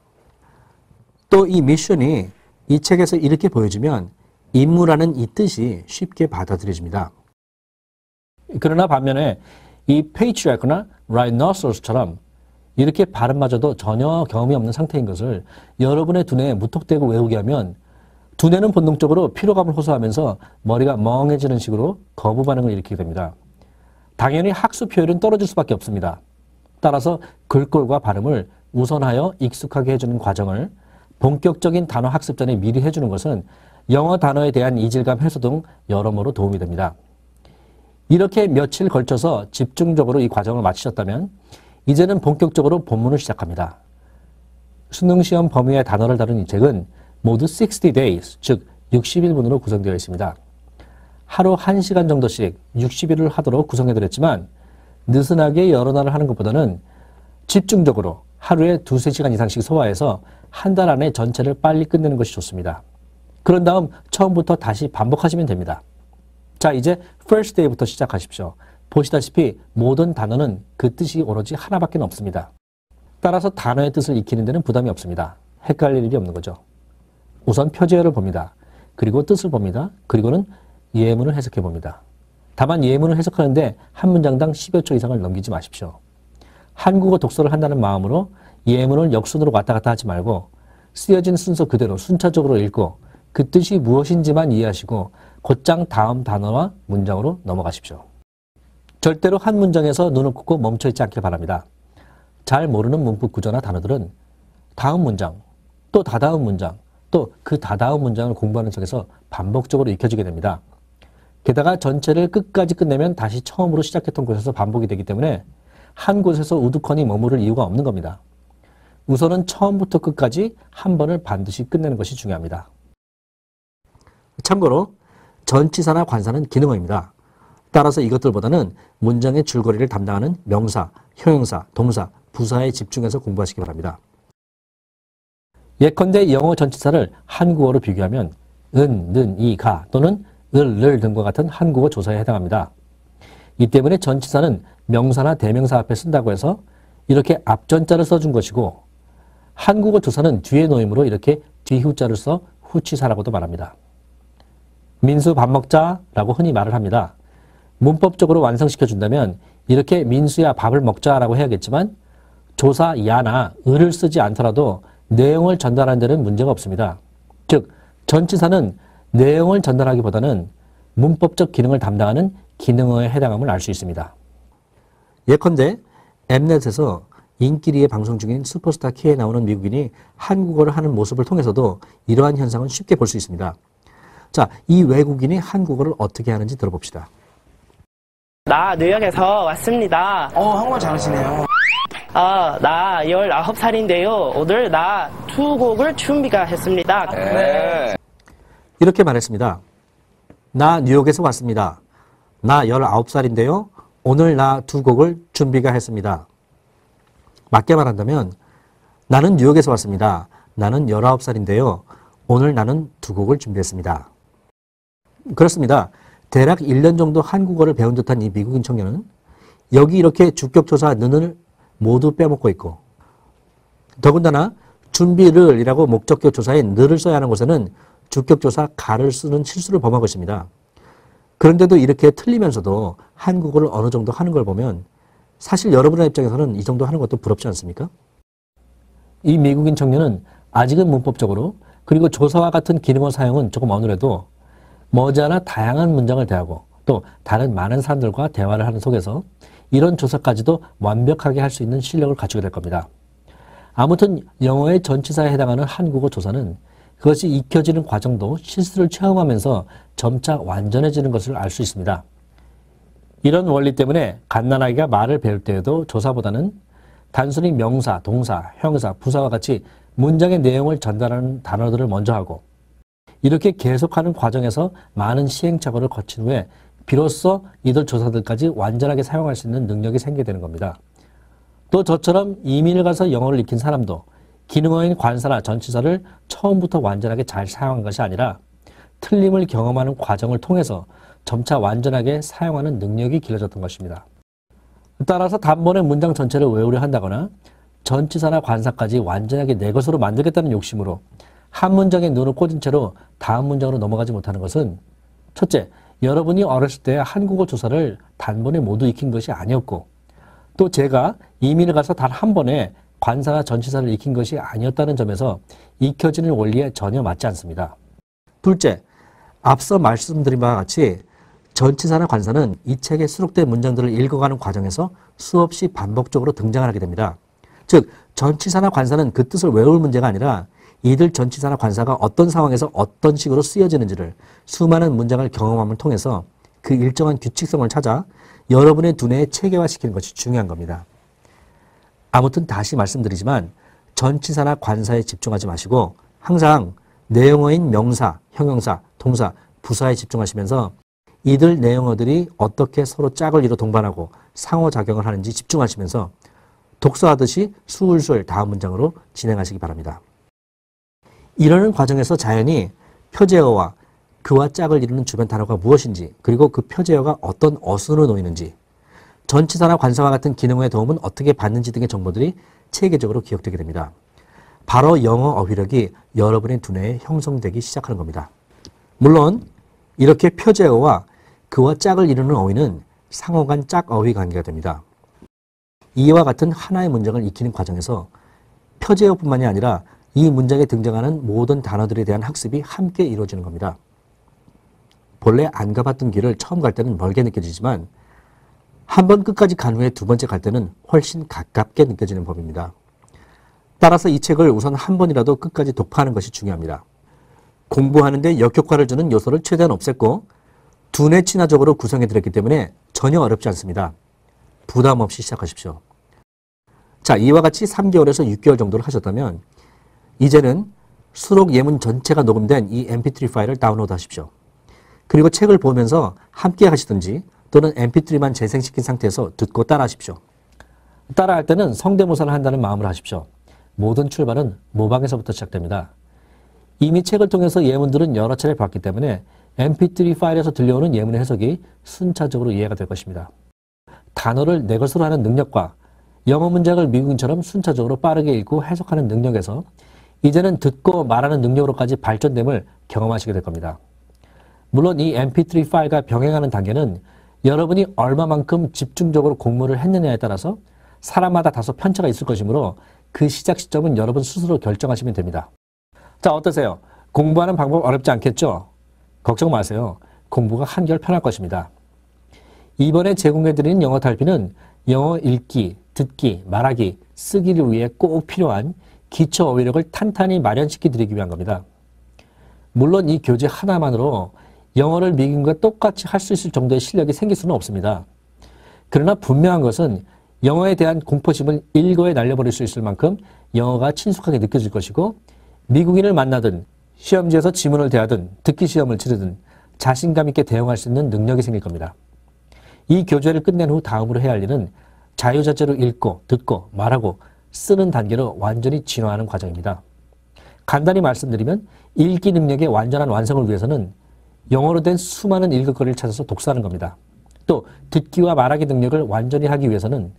또 이 미션이 이 책에서 이렇게 보여주면 임무라는 이 뜻이 쉽게 받아들여집니다. 그러나 반면에 이 patriarch나 rhinoceros처럼 이렇게 발음마저도 전혀 경험이 없는 상태인 것을 여러분의 두뇌에 무턱대고 외우게 하면 두뇌는 본능적으로 피로감을 호소하면서 머리가 멍해지는 식으로 거부 반응을 일으키게 됩니다. 당연히 학습 효율은 떨어질 수밖에 없습니다. 따라서 글꼴과 발음을 우선하여 익숙하게 해주는 과정을 본격적인 단어 학습 전에 미리 해주는 것은 영어 단어에 대한 이질감 해소 등 여러모로 도움이 됩니다. 이렇게 며칠 걸쳐서 집중적으로 이 과정을 마치셨다면 이제는 본격적으로 본문을 시작합니다. 수능시험 범위의 단어를 다룬 이 책은 모두 60 days, 즉 60일분으로 구성되어 있습니다. 하루 1시간 정도씩 60일을 하도록 구성해드렸지만 느슨하게 여러 날을 하는 것보다는 집중적으로 하루에 2-3시간 이상씩 소화해서 한 달 안에 전체를 빨리 끝내는 것이 좋습니다. 그런 다음 처음부터 다시 반복하시면 됩니다. 자, 이제 first day부터 시작하십시오. 보시다시피 모든 단어는 그 뜻이 오로지 하나밖에 없습니다. 따라서 단어의 뜻을 익히는 데는 부담이 없습니다. 헷갈릴 일이 없는 거죠. 우선 표제어를 봅니다. 그리고 뜻을 봅니다. 그리고는 예문을 해석해 봅니다. 다만 예문을 해석하는데 한 문장당 10여 초 이상을 넘기지 마십시오. 한국어 독서를 한다는 마음으로 예문을 역순으로 왔다 갔다 하지 말고 쓰여진 순서 그대로 순차적으로 읽고 그 뜻이 무엇인지만 이해하시고 곧장 다음 단어와 문장으로 넘어가십시오. 절대로 한 문장에서 눈을 꽂고 멈춰있지 않길 바랍니다. 잘 모르는 문법 구조나 단어들은 다음 문장, 또 다다음 문장, 또 그 다다음 문장을 공부하는 속에서 반복적으로 익혀지게 됩니다. 게다가 전체를 끝까지 끝내면 다시 처음으로 시작했던 곳에서 반복이 되기 때문에 한 곳에서 우두커니 머무를 이유가 없는 겁니다. 우선은 처음부터 끝까지 한 번을 반드시 끝내는 것이 중요합니다. 참고로 전치사나 관사는 기능어입니다. 따라서 이것들보다는 문장의 줄거리를 담당하는 명사, 형용사, 동사, 부사에 집중해서 공부하시기 바랍니다. 예컨대 영어 전치사를 한국어로 비교하면 은, 는, 이, 가 또는 을, 를 등과 같은 한국어 조사에 해당합니다. 이 때문에 전치사는 명사나 대명사 앞에 쓴다고 해서 이렇게 앞전자를 써준 것이고 한국어 조사는 뒤에 놓임으로 이렇게 뒤후자를 써 후치사라고도 말합니다. 민수 밥 먹자라고 흔히 말을 합니다. 문법적으로 완성시켜준다면 이렇게 민수야 밥을 먹자라고 해야겠지만 조사 야나 을을 쓰지 않더라도 내용을 전달하는 데는 문제가 없습니다. 즉 전치사는 내용을 전달하기보다는 문법적 기능을 담당하는 기능어에 해당함을 알 수 있습니다. 예컨대 엠넷에서 인기리에 방송 중인 슈퍼스타 K에 나오는 미국인이 한국어를 하는 모습을 통해서도 이러한 현상은 쉽게 볼 수 있습니다. 자, 이 외국인이 한국어를 어떻게 하는지 들어봅시다.
나 뉴욕에서 왔습니다.
한국말 잘하시네요.
나 19살인데요. 오늘 나 두 곡을 준비가 했습니다.
네.
이렇게 말했습니다. 나 뉴욕에서 왔습니다. 나 19살인데요. 오늘 나 두 곡을 준비가 했습니다. 맞게 말한다면 나는 뉴욕에서 왔습니다. 나는 19살인데요. 오늘 나는 두 곡을 준비했습니다. 그렇습니다. 대략 1년 정도 한국어를 배운 듯한 이 미국인 청년은 여기 이렇게 주격조사 는을 모두 빼먹고 있고 더군다나 준비를 이라고 목적격 조사에 늘을 써야 하는 곳에는 주격조사 가를 쓰는 실수를 범하고 있습니다. 그런데도 이렇게 틀리면서도 한국어를 어느 정도 하는 걸 보면 사실 여러분의 입장에서는 이 정도 하는 것도 부럽지 않습니까? 이 미국인 청년은 아직은 문법적으로 그리고 조사와 같은 기능어 사용은 조금 어눌해도 머지않아 다양한 문장을 대하고 또 다른 많은 사람들과 대화를 하는 속에서 이런 조사까지도 완벽하게 할 수 있는 실력을 갖추게 될 겁니다. 아무튼 영어의 전치사에 해당하는 한국어 조사는 그것이 익혀지는 과정도 실수를 체험하면서 점차 완전해지는 것을 알 수 있습니다. 이런 원리 때문에 갓난아기가 말을 배울 때에도 조사보다는 단순히 명사, 동사, 형사, 부사와 같이 문장의 내용을 전달하는 단어들을 먼저 하고 이렇게 계속하는 과정에서 많은 시행착오를 거친 후에 비로소 이들 조사들까지 완전하게 사용할 수 있는 능력이 생기게 되는 겁니다. 또 저처럼 이민을 가서 영어를 익힌 사람도 기능어인 관사나 전치사를 처음부터 완전하게 잘 사용한 것이 아니라 틀림을 경험하는 과정을 통해서 점차 완전하게 사용하는 능력이 길러졌던 것입니다. 따라서 단번에 문장 전체를 외우려 한다거나 전치사나 관사까지 완전하게 내 것으로 만들겠다는 욕심으로 한 문장에 눈을 꽂은 채로 다음 문장으로 넘어가지 못하는 것은 첫째, 여러분이 어렸을 때 한국어 조사를 단번에 모두 익힌 것이 아니었고 또 제가 이민을 가서 단 한 번에 관사나 전치사를 익힌 것이 아니었다는 점에서 익혀지는 원리에 전혀 맞지 않습니다. 둘째, 앞서 말씀드린 바와 같이 전치사나 관사는 이 책에 수록된 문장들을 읽어가는 과정에서 수없이 반복적으로 등장하게 됩니다. 즉, 전치사나 관사는 그 뜻을 외울 문제가 아니라 이들 전치사나 관사가 어떤 상황에서 어떤 식으로 쓰여지는지를 수많은 문장을 경험함을 통해서 그 일정한 규칙성을 찾아 여러분의 두뇌에 체계화시키는 것이 중요한 겁니다. 아무튼 다시 말씀드리지만 전치사나 관사에 집중하지 마시고 항상 내용어인 명사, 형용사, 동사, 부사에 집중하시면서 이들 내용어들이 어떻게 서로 짝을 이뤄 동반하고 상호작용을 하는지 집중하시면서 독서하듯이 술술 다음 문장으로 진행하시기 바랍니다. 이러는 과정에서 자연히 표제어와 그와 짝을 이루는 주변 단어가 무엇인지 그리고 그 표제어가 어떤 어순으로 놓이는지 전치사나 관사와 같은 기능어의 도움은 어떻게 받는지 등의 정보들이 체계적으로 기억되게 됩니다. 바로 영어 어휘력이 여러분의 두뇌에 형성되기 시작하는 겁니다. 물론 이렇게 표제어와 그와 짝을 이루는 어휘는 상호간 짝 어휘 관계가 됩니다. 이와 같은 하나의 문장을 익히는 과정에서 표제어뿐만이 아니라 이 문장에 등장하는 모든 단어들에 대한 학습이 함께 이루어지는 겁니다. 본래 안 가봤던 길을 처음 갈 때는 멀게 느껴지지만 한 번 끝까지 간 후에 두 번째 갈 때는 훨씬 가깝게 느껴지는 법입니다. 따라서 이 책을 우선 한 번이라도 끝까지 독파하는 것이 중요합니다. 공부하는데 역효과를 주는 요소를 최대한 없앴고 두뇌 친화적으로 구성해드렸기 때문에 전혀 어렵지 않습니다. 부담 없이 시작하십시오. 자, 이와 같이 3개월에서 6개월 정도를 하셨다면 이제는 수록 예문 전체가 녹음된 이 mp3 파일을 다운로드 하십시오. 그리고 책을 보면서 함께 하시든지 또는 mp3만 재생시킨 상태에서 듣고 따라 하십시오. 따라할 때는 성대모사를 한다는 마음으로 하십시오. 모든 출발은 모방에서부터 시작됩니다. 이미 책을 통해서 예문들은 여러 차례 봤기 때문에 mp3 파일에서 들려오는 예문의 해석이 순차적으로 이해가 될 것입니다. 단어를 내 것으로 하는 능력과 영어 문장을 미국인처럼 순차적으로 빠르게 읽고 해석하는 능력에서 이제는 듣고 말하는 능력으로까지 발전됨을 경험하시게 될 겁니다. 물론 이 mp3 파일과 병행하는 단계는 여러분이 얼마만큼 집중적으로 공부를 했느냐에 따라서 사람마다 다소 편차가 있을 것이므로 그 시작 시점은 여러분 스스로 결정하시면 됩니다. 자, 어떠세요? 공부하는 방법 어렵지 않겠죠? 걱정 마세요. 공부가 한결 편할 것입니다. 이번에 제공해드리는 영어 탈피는 영어 읽기, 듣기, 말하기, 쓰기를 위해 꼭 필요한 기초 어휘력을 탄탄히 마련시켜드리기 위한 겁니다. 물론 이 교재 하나만으로 영어를 미국인과 똑같이 할 수 있을 정도의 실력이 생길 수는 없습니다. 그러나 분명한 것은 영어에 대한 공포심을 일거에 날려버릴 수 있을 만큼 영어가 친숙하게 느껴질 것이고 미국인을 만나든 시험지에서 지문을 대하든 듣기 시험을 치르든 자신감 있게 대응할 수 있는 능력이 생길 겁니다. 이 교재를 끝낸 후 다음으로 해야 할 일은 자유자재로 읽고 듣고 말하고 쓰는 단계로 완전히 진화하는 과정입니다. 간단히 말씀드리면 읽기 능력의 완전한 완성을 위해서는 영어로 된 수많은 읽을거리를 찾아서 독서하는 겁니다. 또 듣기와 말하기 능력을 완전히 하기 위해서는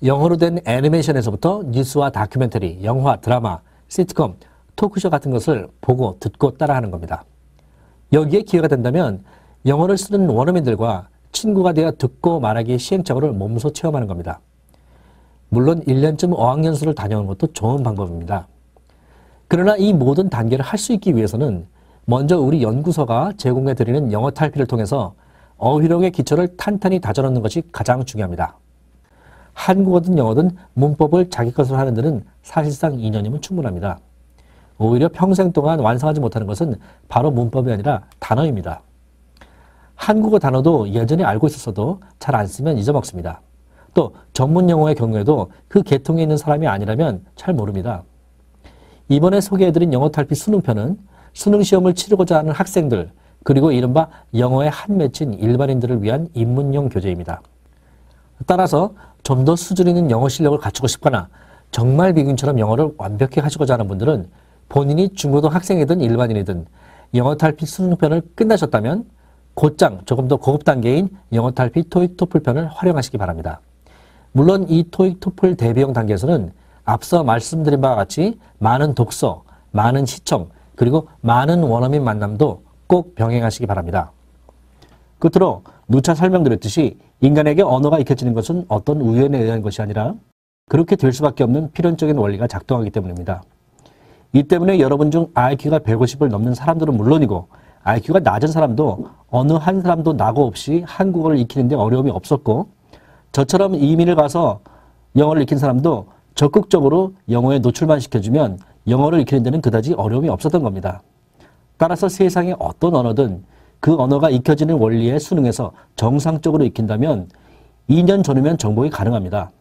영어로 된 애니메이션에서부터 뉴스와 다큐멘터리, 영화, 드라마, 시트콤, 토크쇼 같은 것을 보고 듣고 따라하는 겁니다. 여기에 기회가 된다면 영어를 쓰는 원어민들과 친구가 되어 듣고 말하기의 시행착오를 몸소 체험하는 겁니다. 물론 1년쯤 어학연수를 다녀오는 것도 좋은 방법입니다. 그러나 이 모든 단계를 할 수 있기 위해서는 먼저 우리 연구소가 제공해드리는 영어 탈피를 통해서 어휘력의 기초를 탄탄히 다져놓는 것이 가장 중요합니다. 한국어든 영어든 문법을 자기 것으로 하는 데는 사실상 2년이면 충분합니다. 오히려 평생 동안 완성하지 못하는 것은 바로 문법이 아니라 단어입니다. 한국어 단어도 예전에 알고 있었어도 잘 안 쓰면 잊어먹습니다. 또 전문 용어의 경우에도 그 계통에 있는 사람이 아니라면 잘 모릅니다. 이번에 소개해드린 영어 탈피 수능편은 수능 시험을 치르고자 하는 학생들 그리고 이른바 영어에 한 맺힌 일반인들을 위한 입문용 교재입니다. 따라서 좀 더 수준 있는 영어 실력을 갖추고 싶거나 정말 미국인처럼 영어를 완벽히 하시고자 하는 분들은 본인이 중고등 학생이든 일반인이든 영어 탈피 수능편을 끝나셨다면 곧장 조금 더 고급 단계인 영어 탈피 토익 토플 편을 활용하시기 바랍니다. 물론 이 토익, 토플 대비형 단계에서는 앞서 말씀드린 바와 같이 많은 독서, 많은 시청, 그리고 많은 원어민 만남도 꼭 병행하시기 바랍니다. 끝으로 누차 설명드렸듯이 인간에게 언어가 익혀지는 것은 어떤 우연에 의한 것이 아니라 그렇게 될 수밖에 없는 필연적인 원리가 작동하기 때문입니다. 이 때문에 여러분 중 IQ가 150을 넘는 사람들은 물론이고 IQ가 낮은 사람도 어느 한 사람도 낙오 없이 한국어를 익히는 데 어려움이 없었고 저처럼 이민을 가서 영어를 익힌 사람도 적극적으로 영어에 노출만 시켜주면 영어를 익히는 데는 그다지 어려움이 없었던 겁니다. 따라서 세상의 어떤 언어든 그 언어가 익혀지는 원리에 순응해서 정상적으로 익힌다면 2년 전후면 정복이 가능합니다.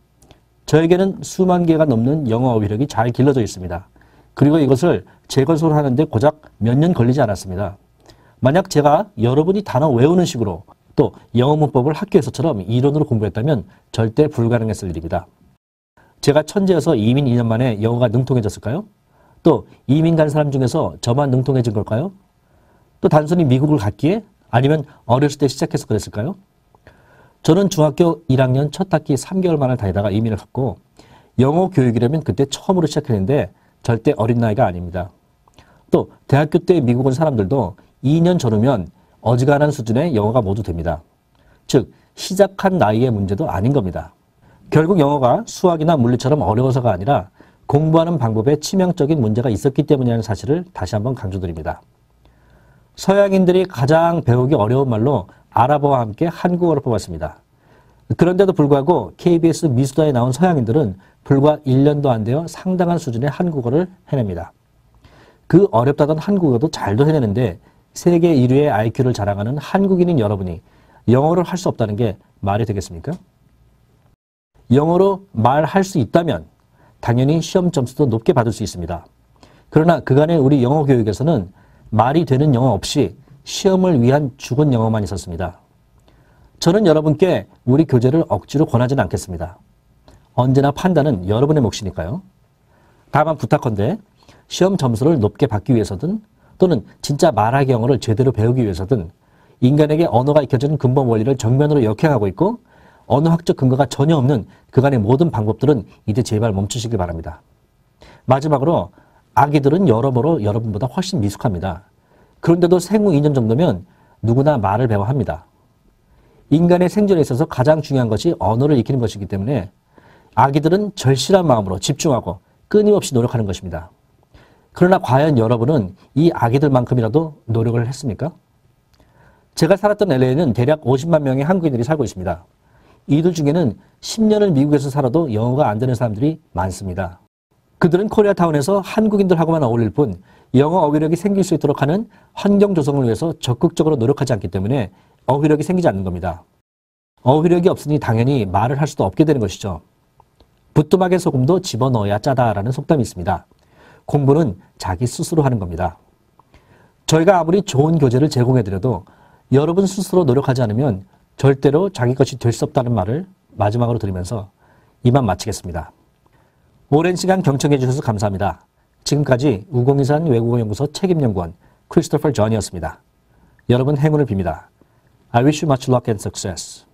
저에게는 수만 개가 넘는 영어 어휘력이 잘 길러져 있습니다. 그리고 이것을 재건설을 하는데 고작 몇 년 걸리지 않았습니다. 만약 제가 여러분이 단어 외우는 식으로 또 영어 문법을 학교에서처럼 이론으로 공부했다면 절대 불가능했을 일입니다. 제가 천재여서 이민 2년 만에 영어가 능통해졌을까요? 또 이민 간 사람 중에서 저만 능통해진 걸까요? 또 단순히 미국을 갔기에? 아니면 어렸을 때 시작해서 그랬을까요? 저는 중학교 1학년 첫 학기 3개월만을 다니다가 이민을 갔고 영어 교육이라면 그때 처음으로 시작했는데 절대 어린 나이가 아닙니다. 또 대학교 때 미국 온 사람들도 2년 전후면 어지간한 수준의 영어가 모두 됩니다. 즉 시작한 나이의 문제도 아닌 겁니다. 결국 영어가 수학이나 물리처럼 어려워서가 아니라 공부하는 방법에 치명적인 문제가 있었기 때문이라는 사실을 다시 한번 강조드립니다. 서양인들이 가장 배우기 어려운 말로 아랍어와 함께 한국어를 뽑았습니다. 그런데도 불구하고 KBS 미수다에 나온 서양인들은 불과 1년도 안 되어 상당한 수준의 한국어를 해냅니다. 그 어렵다던 한국어도 잘도 해내는데 세계 1위의 IQ를 자랑하는 한국인인 여러분이 영어를 할 수 없다는 게 말이 되겠습니까? 영어로 말할 수 있다면 당연히 시험 점수도 높게 받을 수 있습니다. 그러나 그간의 우리 영어 교육에서는 말이 되는 영어 없이 시험을 위한 죽은 영어만 있었습니다. 저는 여러분께 우리 교재를 억지로 권하지는 않겠습니다. 언제나 판단은 여러분의 몫이니까요. 다만 부탁컨대 시험 점수를 높게 받기 위해서든 또는 진짜 말하기 영어를 제대로 배우기 위해서든 인간에게 언어가 익혀지는 근본 원리를 정면으로 역행하고 있고 언어학적 근거가 전혀 없는 그간의 모든 방법들은 이제 제발 멈추시길 바랍니다. 마지막으로 아기들은 여러모로 여러분보다 훨씬 미숙합니다. 그런데도 생후 2년 정도면 누구나 말을 배워야 합니다. 인간의 생존에 있어서 가장 중요한 것이 언어를 익히는 것이기 때문에 아기들은 절실한 마음으로 집중하고 끊임없이 노력하는 것입니다. 그러나 과연 여러분은 이 아기들만큼이라도 노력을 했습니까? 제가 살았던 LA에는 대략 50만 명의 한국인들이 살고 있습니다. 이들 중에는 10년을 미국에서 살아도 영어가 안 되는 사람들이 많습니다. 그들은 코리아타운에서 한국인들하고만 어울릴 뿐 영어 어휘력이 생길 수 있도록 하는 환경 조성을 위해서 적극적으로 노력하지 않기 때문에 어휘력이 생기지 않는 겁니다. 어휘력이 없으니 당연히 말을 할 수도 없게 되는 것이죠. 부뚜막에 소금도 집어넣어야 짜다라는 속담이 있습니다. 공부는 자기 스스로 하는 겁니다. 저희가 아무리 좋은 교재를 제공해드려도 여러분 스스로 노력하지 않으면 절대로 자기 것이 될 수 없다는 말을 마지막으로 드리면서 이만 마치겠습니다. 오랜 시간 경청해 주셔서 감사합니다. 지금까지 우공이산 외국어연구소 책임연구원 크리스토퍼 존이었습니다. 여러분 행운을 빕니다. I wish you much luck and success.